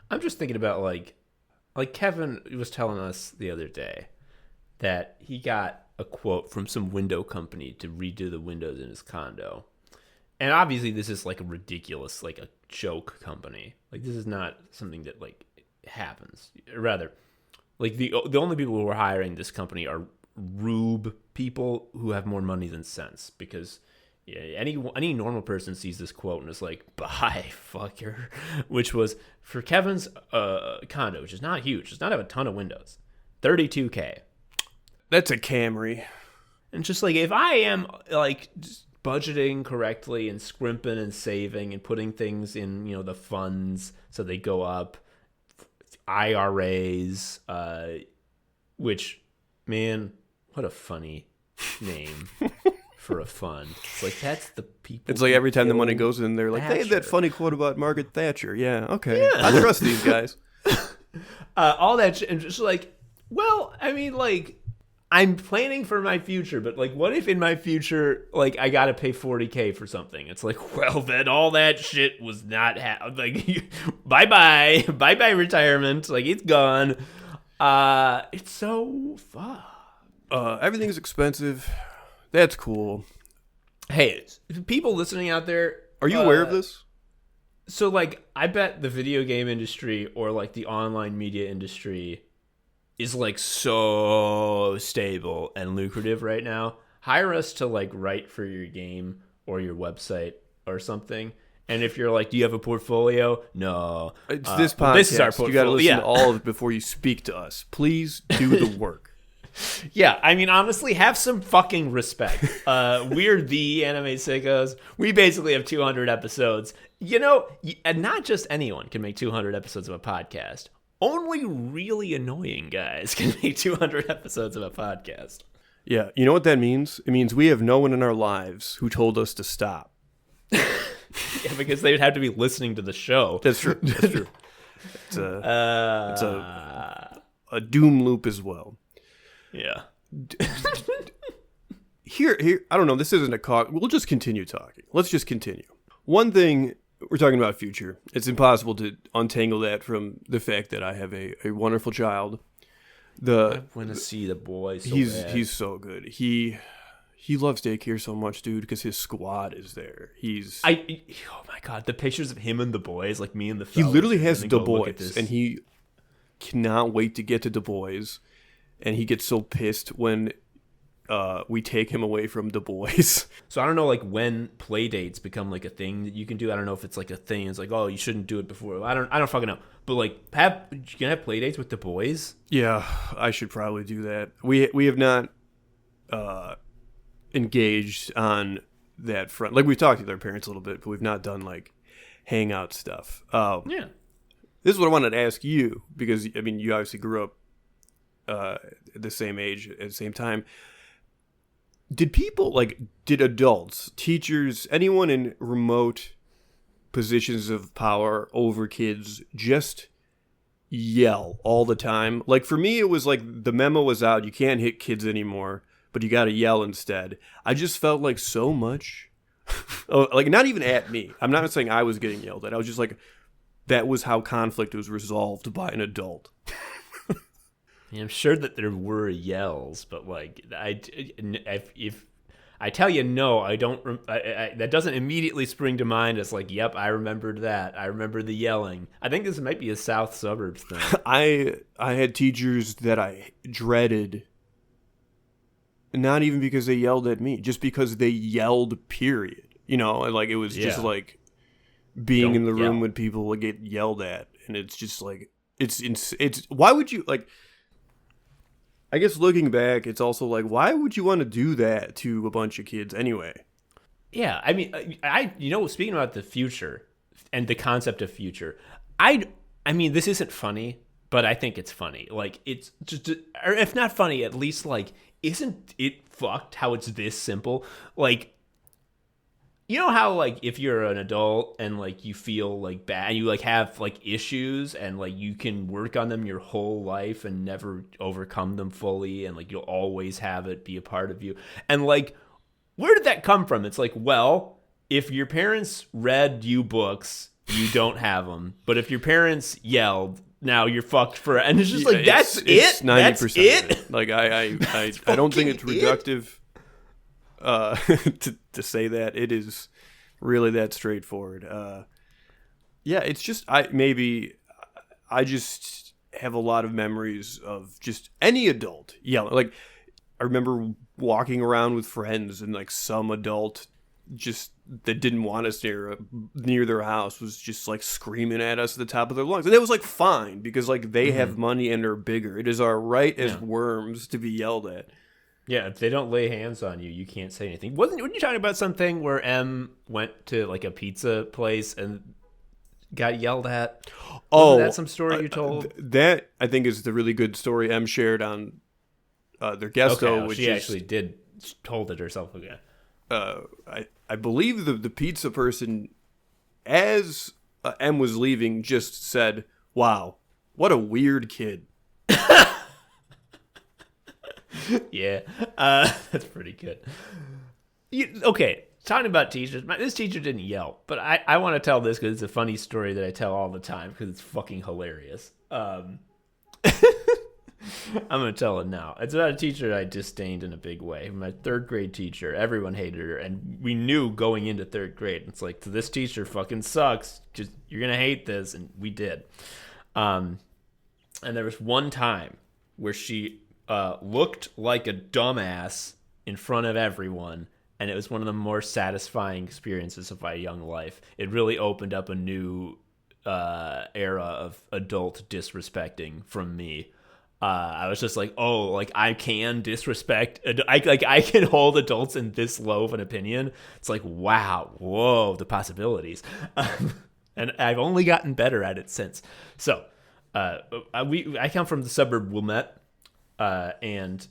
I'm just thinking about like Kevin was telling us the other day that he got a quote from some window company to redo the windows in his condo. And obviously this is like a ridiculous, like a joke company. Like this is not something that like happens. Rather, Like the only people who are hiring this company are rube people who have more money than sense, because any normal person sees this quote and is like, bye, fucker, which was for Kevin's condo, which is not huge, does not have a ton of windows, $32K. That's a Camry. And just like, if I am like just budgeting correctly and scrimping and saving and putting things in, the funds so they go up, IRAs, which, man, what a funny name for a fund. It's like, that's the people. It's like every time the money goes in, they're like, they had that funny quote about Margaret Thatcher. Yeah, okay. Yeah. I trust these guys. All that shit, and just like, well, I mean, like, I'm planning for my future, but like, what if in my future, like, I gotta pay $40K for something? It's like, well, then all that shit was not like, bye retirement. Like, it's gone. It's so fun. Everything's expensive. That's cool. Hey, people listening out there, are you aware of this? So, like, I bet the video game industry or like the online media industry is like so stable and lucrative right now. Hire us to like write for your game or your website or something. And if you're like, do you have a portfolio? No. It's this podcast. This is our portfolio. You got to listen to all of it before you speak to us. Please do the work. Yeah, I mean, honestly, have some fucking respect. We're the Anime Sickos. We basically have 200 episodes. And not just anyone can make 200 episodes of a podcast. Only really annoying guys can make 200 episodes of a podcast. Yeah, you know what that means? It means we have no one in our lives who told us to stop. Yeah, because they would have to be listening to the show. That's true. It's a doom loop as well. Yeah. Here, I don't know. This isn't a call. We'll just continue talking. Let's just continue. One thing, we're talking about future. It's impossible to untangle that from the fact that I have a wonderful child. I want to see the boy. He's so good. He loves daycare so much, dude, because his squad is there. Oh my god, the pictures of him and the boys, like me and the fellas. He literally has the boys, and he cannot wait to get to the boys. And he gets so pissed when we take him away from the boys. So I don't know, like, when play dates become like a thing that you can do. I don't know if it's like a thing. It's like, oh, you shouldn't do it before. I don't fucking know. But like, you can have play dates with the boys. Yeah, I should probably do that. We have not engaged on that front. Like, we've talked with our parents a little bit, but we've not done like hangout stuff. Yeah. This is what I wanted to ask you, because I mean, you obviously grew up at the same age at the same time. Did adults, teachers, anyone in remote positions of power over kids just yell all the time? Like, for me, it was like the memo was out, you can't hit kids anymore, but you got to yell instead. I just felt like so much, like, not even at me. I'm not saying I was getting yelled at. I was just like, that was how conflict was resolved by an adult. I'm sure that there were yells, but like, if I tell you no, I don't. That doesn't immediately spring to mind as like, yep, I remembered that. I remember the yelling. I think this might be a South Suburbs thing. I had teachers that I dreaded, not even because they yelled at me, just because they yelled. Period. Like, it was just like being in the room when people would get yelled at, and it's just like it's why would you like? I guess looking back, it's also like, why would you want to do that to a bunch of kids anyway? Yeah, I mean, speaking about the future and the concept of future, I mean, this isn't funny, but I think it's funny. Like, it's just, or if not funny, at least like, isn't it fucked how it's this simple? Like, you know how, like, if you're an adult and, like, you feel, like, bad, you, like, have, like, issues and, like, you can work on them your whole life and never overcome them fully and, like, you'll always have it be a part of you. And, like, where did that come from? It's like, well, if your parents read you books, you don't have them. But if your parents yelled, now you're fucked for it. And it's just like, that's it? It's 90%. That's it? Like, I don't think it's reductive. To say that. It is really that straightforward. Yeah, it's just I have a lot of memories of just any adult yelling. Like, I remember walking around with friends and like some adult just that didn't want us near their house was just like screaming at us at the top of their lungs. And it was like fine because like they have money and are bigger. It is our right as worms to be yelled at. Yeah, if they don't lay hands on you, you can't say anything. Weren't you talking about something where M went to like a pizza place and got yelled at? Wasn't that some story you told? That I think is the really good story M shared on their Guesto, which she actually did told it herself again. I believe the pizza person, as M was leaving, just said, "Wow, what a weird kid." Yeah, that's pretty good. Okay, talking about teachers, this teacher didn't yell, but I want to tell this because it's a funny story that I tell all the time because it's fucking hilarious. I'm going to tell it now. It's about a teacher I disdained in a big way. My third grade teacher, everyone hated her, and we knew going into third grade. It's like, this teacher fucking sucks. Just you're going to hate this, and we did. And there was one time where she looked like a dumbass in front of everyone, and it was one of the more satisfying experiences of my young life. It really opened up a new era of adult disrespecting from me. I was just like, oh, like I can disrespect. I can hold adults in this low of an opinion. It's like, wow, whoa, the possibilities. And I've only gotten better at it since. So, I come from the suburb Wilmette, and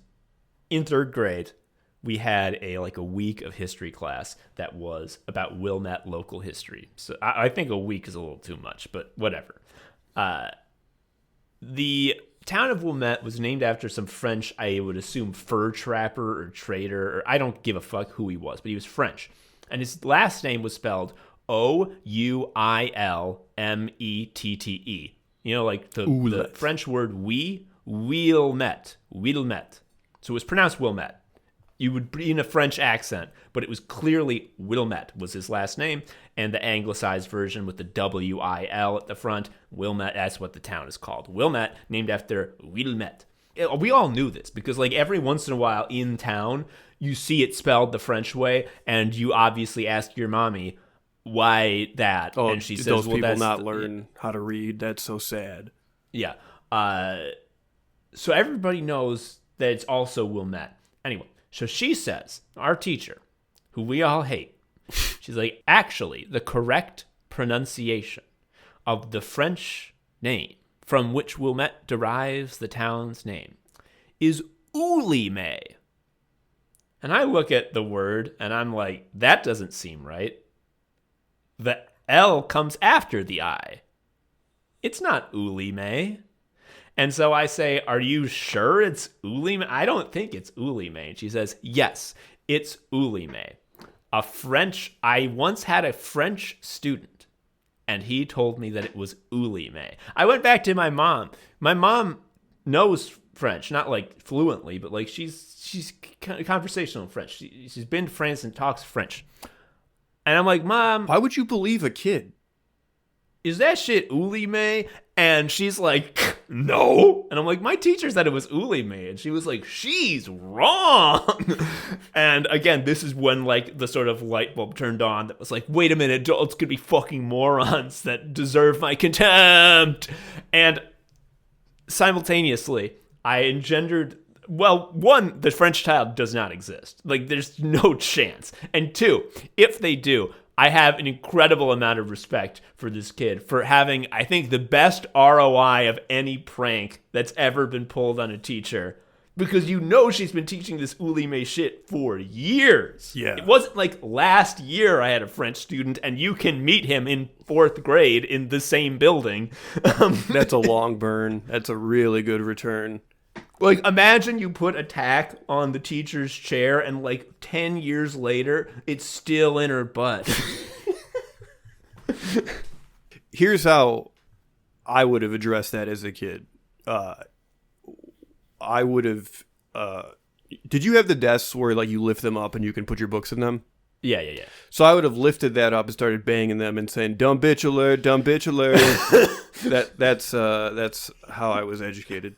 in third grade, we had a week of history class that was about Wilmette local history. So I think a week is a little too much, but whatever. The town of Wilmette was named after some French, I would assume, fur trapper or trader, or I don't give a fuck who he was, but he was French. And his last name was spelled Ouilmette. You know, like the French word oui, Wilmette. So it was pronounced Wilmette. You would be in a French accent, but it was clearly Wilmette was his last name, and the anglicized version with the W-I-L at the front, Wilmette, that's what the town is called. Wilmette, named after Wilmette. We all knew this, because like every once in a while in town, you see it spelled the French way, and you obviously ask your mommy, why that? Oh, and she says, those well, people that's not learn how to read. That's so sad. Yeah. So everybody knows that it's also Wilmette. Anyway. So she says, our teacher, who we all hate, she's like, actually, the correct pronunciation of the French name from which Wilmette derives the town's name is Ouilime. And I look at the word and I'm like, that doesn't seem right. The L comes after the I. It's not Ouilime. And so I say, are you sure it's Ouilime? I don't think it's Ouilime. And she says, yes, it's Ouilime. I once had a French student, and he told me that it was Ouilime. I went back to my mom. My mom knows French, not like fluently, but like she's conversational in French. She's been to France and talks French. And I'm like, Mom, why would you believe a kid? Is that shit Ouilime? And she's like, no. And I'm like, my teacher said it was Ouilime. And she was like, she's wrong. And again, this is when like the sort of light bulb turned on that was like, wait a minute, adults could be fucking morons that deserve my contempt. And simultaneously, I engendered, well, one, the French child does not exist. Like, there's no chance. And two, if they do, I have an incredible amount of respect for this kid for having, I think, the best ROI of any prank that's ever been pulled on a teacher. Because you know she's been teaching this Ouilime shit for years. Yeah. It wasn't like last year I had a French student and you can meet him in 4th grade in the same building. That's a long burn. That's a really good return. Like, imagine you put a tack on the teacher's chair and, like, 10 years later, it's still in her butt. Here's how I would have addressed that as a kid. I would have... did you have the desks where, like, you lift them up and you can put your books in them? Yeah, yeah, yeah. So I would have lifted that up and started banging them and saying, "Dumb bitch alert, dumb bitch alert." That's how I was educated.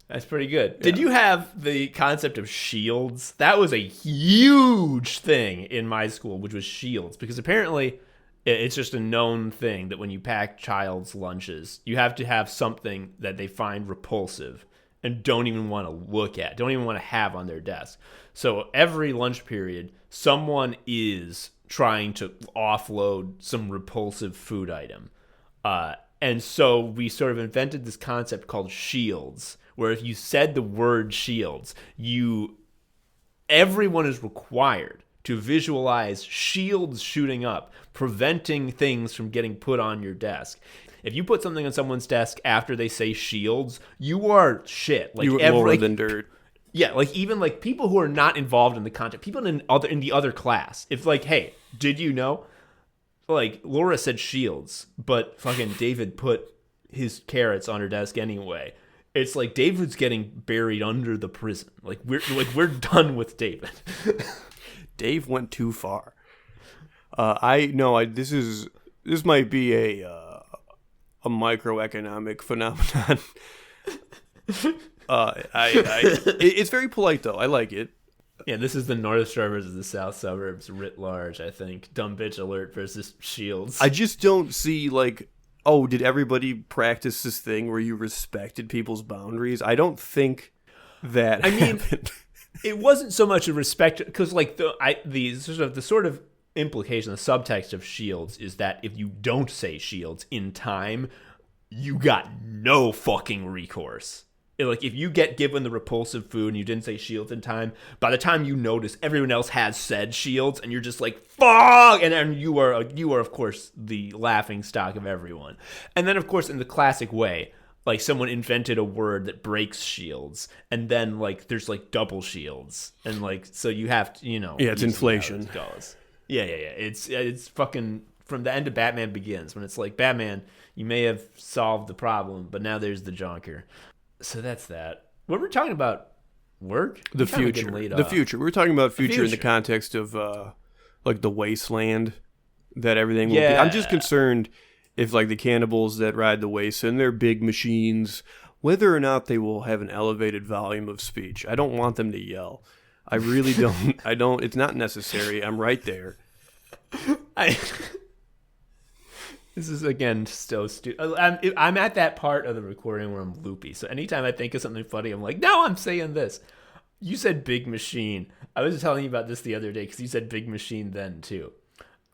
That's pretty good. Yeah. Did you have the concept of shields? That was a huge thing in my school, which was shields, because apparently it's just a known thing that when you pack child's lunches, you have to have something that they find repulsive and don't even want to look at, don't even want to have on their desk. So every lunch period, someone is trying to offload some repulsive food item. And so we sort of invented this concept called shields, where if you said the word shields, everyone is required to visualize shields shooting up, preventing things from getting put on your desk. If you put something on someone's desk after they say shields, you are shit. Like you were lower than dirt. Yeah, like even like people who are not involved in the content, people in the other class. If like, hey, did you know? Like Laura said shields, but fucking David put his carrots on her desk anyway. It's like David's getting buried under the prison. Like we're done with David. Dave went too far. This might be a microeconomic phenomenon. It's very polite though. I like it. Yeah, this is the north suburbs of the south suburbs writ large, I think. Dumb bitch alert versus shields. I just don't see like, oh, did everybody practice this thing where you respected people's boundaries? I don't think that happened. It wasn't so much a respect, because like the sort of implication, the subtext of shields is that if you don't say shields in time, you got no fucking recourse. Like if you get given the repulsive food and you didn't say shields in time, by the time you notice, everyone else has said shields, and you're just like fuck, and then you are of course the laughing stock of everyone. And then of course in the classic way, like someone invented a word that breaks shields, and then like there's like double shields, and like so you have to, yeah, it's inflation. It goes. Yeah. It's fucking from the end of Batman Begins, when it's like, Batman, you may have solved the problem, but now there's the jonker. So that's that. What we're talking about, work? The future. The future. We're talking about future in the context of like the wasteland that everything will be. I'm just concerned if like the cannibals that ride the waste and their big machines, whether or not they will have an elevated volume of speech. I don't want them to yell. I really don't. I don't. It's not necessary. I'm right there. This is, again, so stupid. I'm at that part of the recording where I'm loopy. So anytime I think of something funny, I'm like, no, I'm saying this. You said big machine. I was telling you about this the other day because you said big machine then, too.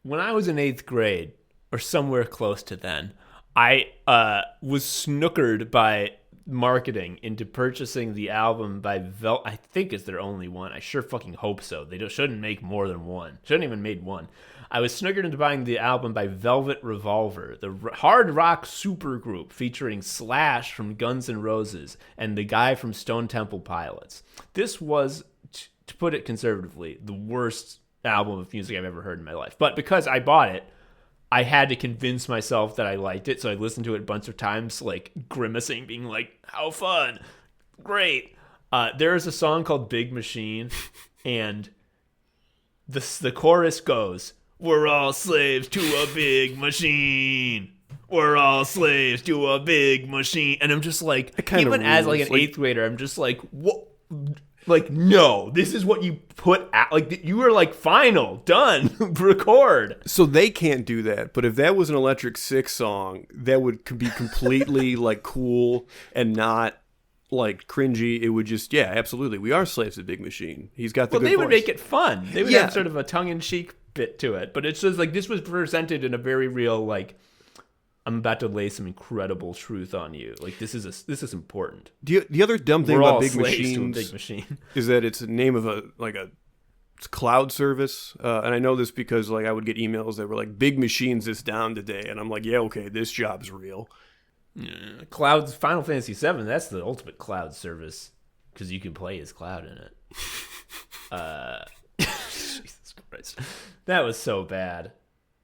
When I was in 8th grade, or somewhere close to then, I was snookered by marketing into purchasing the album by I think it's their only one. I sure fucking hope so. They shouldn't make more than one. Shouldn't even made one. I was snookered into buying the album by Velvet Revolver, the hard rock supergroup featuring Slash from Guns N' Roses and the guy from Stone Temple Pilots. This was, to put it conservatively, the worst album of music I've ever heard in my life. But because I bought it, I had to convince myself that I liked it, so I listened to it a bunch of times, like grimacing, being like, how fun, great. There is a song called Big Machine, and the chorus goes, we're all slaves to a big machine. We're all slaves to a big machine. And I'm just like, even as like an 8th grader, I'm just like, what? Like, no, this is what you put out. Like, you were like, final, done, record. So they can't do that. But if that was an Electric Six song, that would be completely like cool and not like cringy. It would just, yeah, absolutely. We are slaves to Big Machine. He's got the good voice. Well, they would make it fun. They would have sort of a tongue-in-cheek bit to it. But it's just like, this was presented in a very real, like, I'm about to lay some incredible truth on you. Like, this is important. The other dumb thing about Big Big Machine is that it's the name of a cloud service. And I know this because like I would get emails that were like, Big Machine's is down today. And I'm like, yeah, okay, this job's real. Yeah. Cloud, Final Fantasy VII, that's the ultimate cloud service because you can play as Cloud in it. Jesus Christ. That was so bad.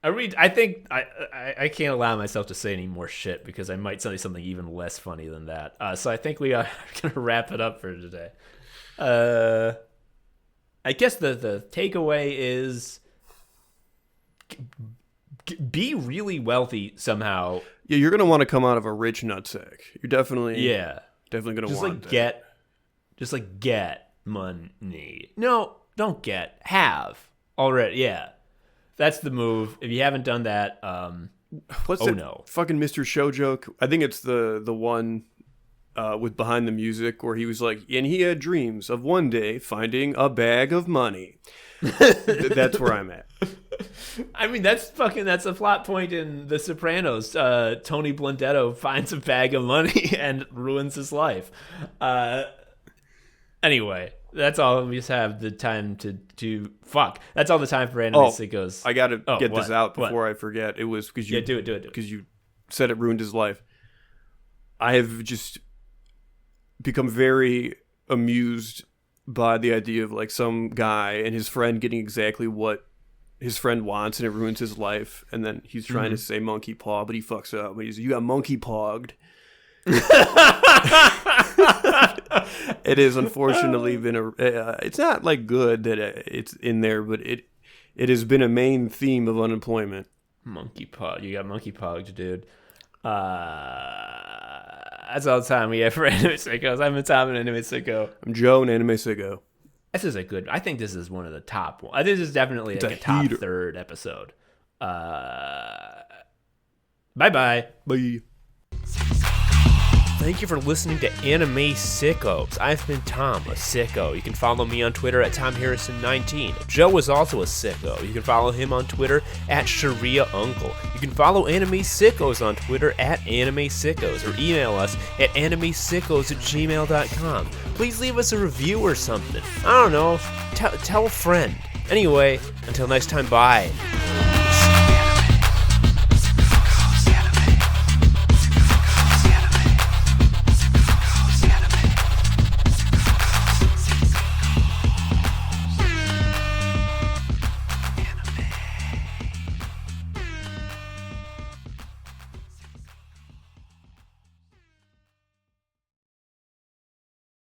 I think I can't allow myself to say any more shit because I might say something even less funny than that. So I think we are going to wrap it up for today. I guess the takeaway is be really wealthy somehow. Yeah, you're gonna want to come out of a rich nutsack. You're definitely gonna just want like get money. No, don't get, have already. Yeah, that's the move. If you haven't done that, what's that fucking Mr. Show joke? I think it's the one with Behind the Music where he was like, and he had dreams of one day finding a bag of money. That's where I'm at. I mean, that's a plot point in The Sopranos. Tony Blundetto finds a bag of money and ruins his life. Anyway, that's all we just have the time to fuck. That's all the time for Anime Sickos. I gotta get this out before I forget. It was because you do it. Because you said it ruined his life. I have just become very amused by the idea of like some guy and his friend getting exactly what his friend wants, and it ruins his life. And then he's trying to say monkey paw, but he fucks up. But he's, you got monkey pawed. It has unfortunately been it's not like good that it's in there, but it has been a main theme of unemployment. Monkey paw, you got monkey pogged, dude. That's all the time we have for Anime Sickos. I'm Tom, an Anime Sicko. I'm Joe, an Anime Sicko. I think this is one of the top ones. This is definitely like a top third episode. Bye-bye. Bye. Thank you for listening to Anime Sickos. I've been Tom, a sicko. You can follow me on Twitter at TomHarrison19. Joe is also a sicko. You can follow him on Twitter at Sharia Uncle. You can follow Anime Sickos on Twitter at Anime Sickos, or email us at animesickos@gmail.com. Please leave us a review or something. I don't know. Tell a friend. Anyway, until next time, bye.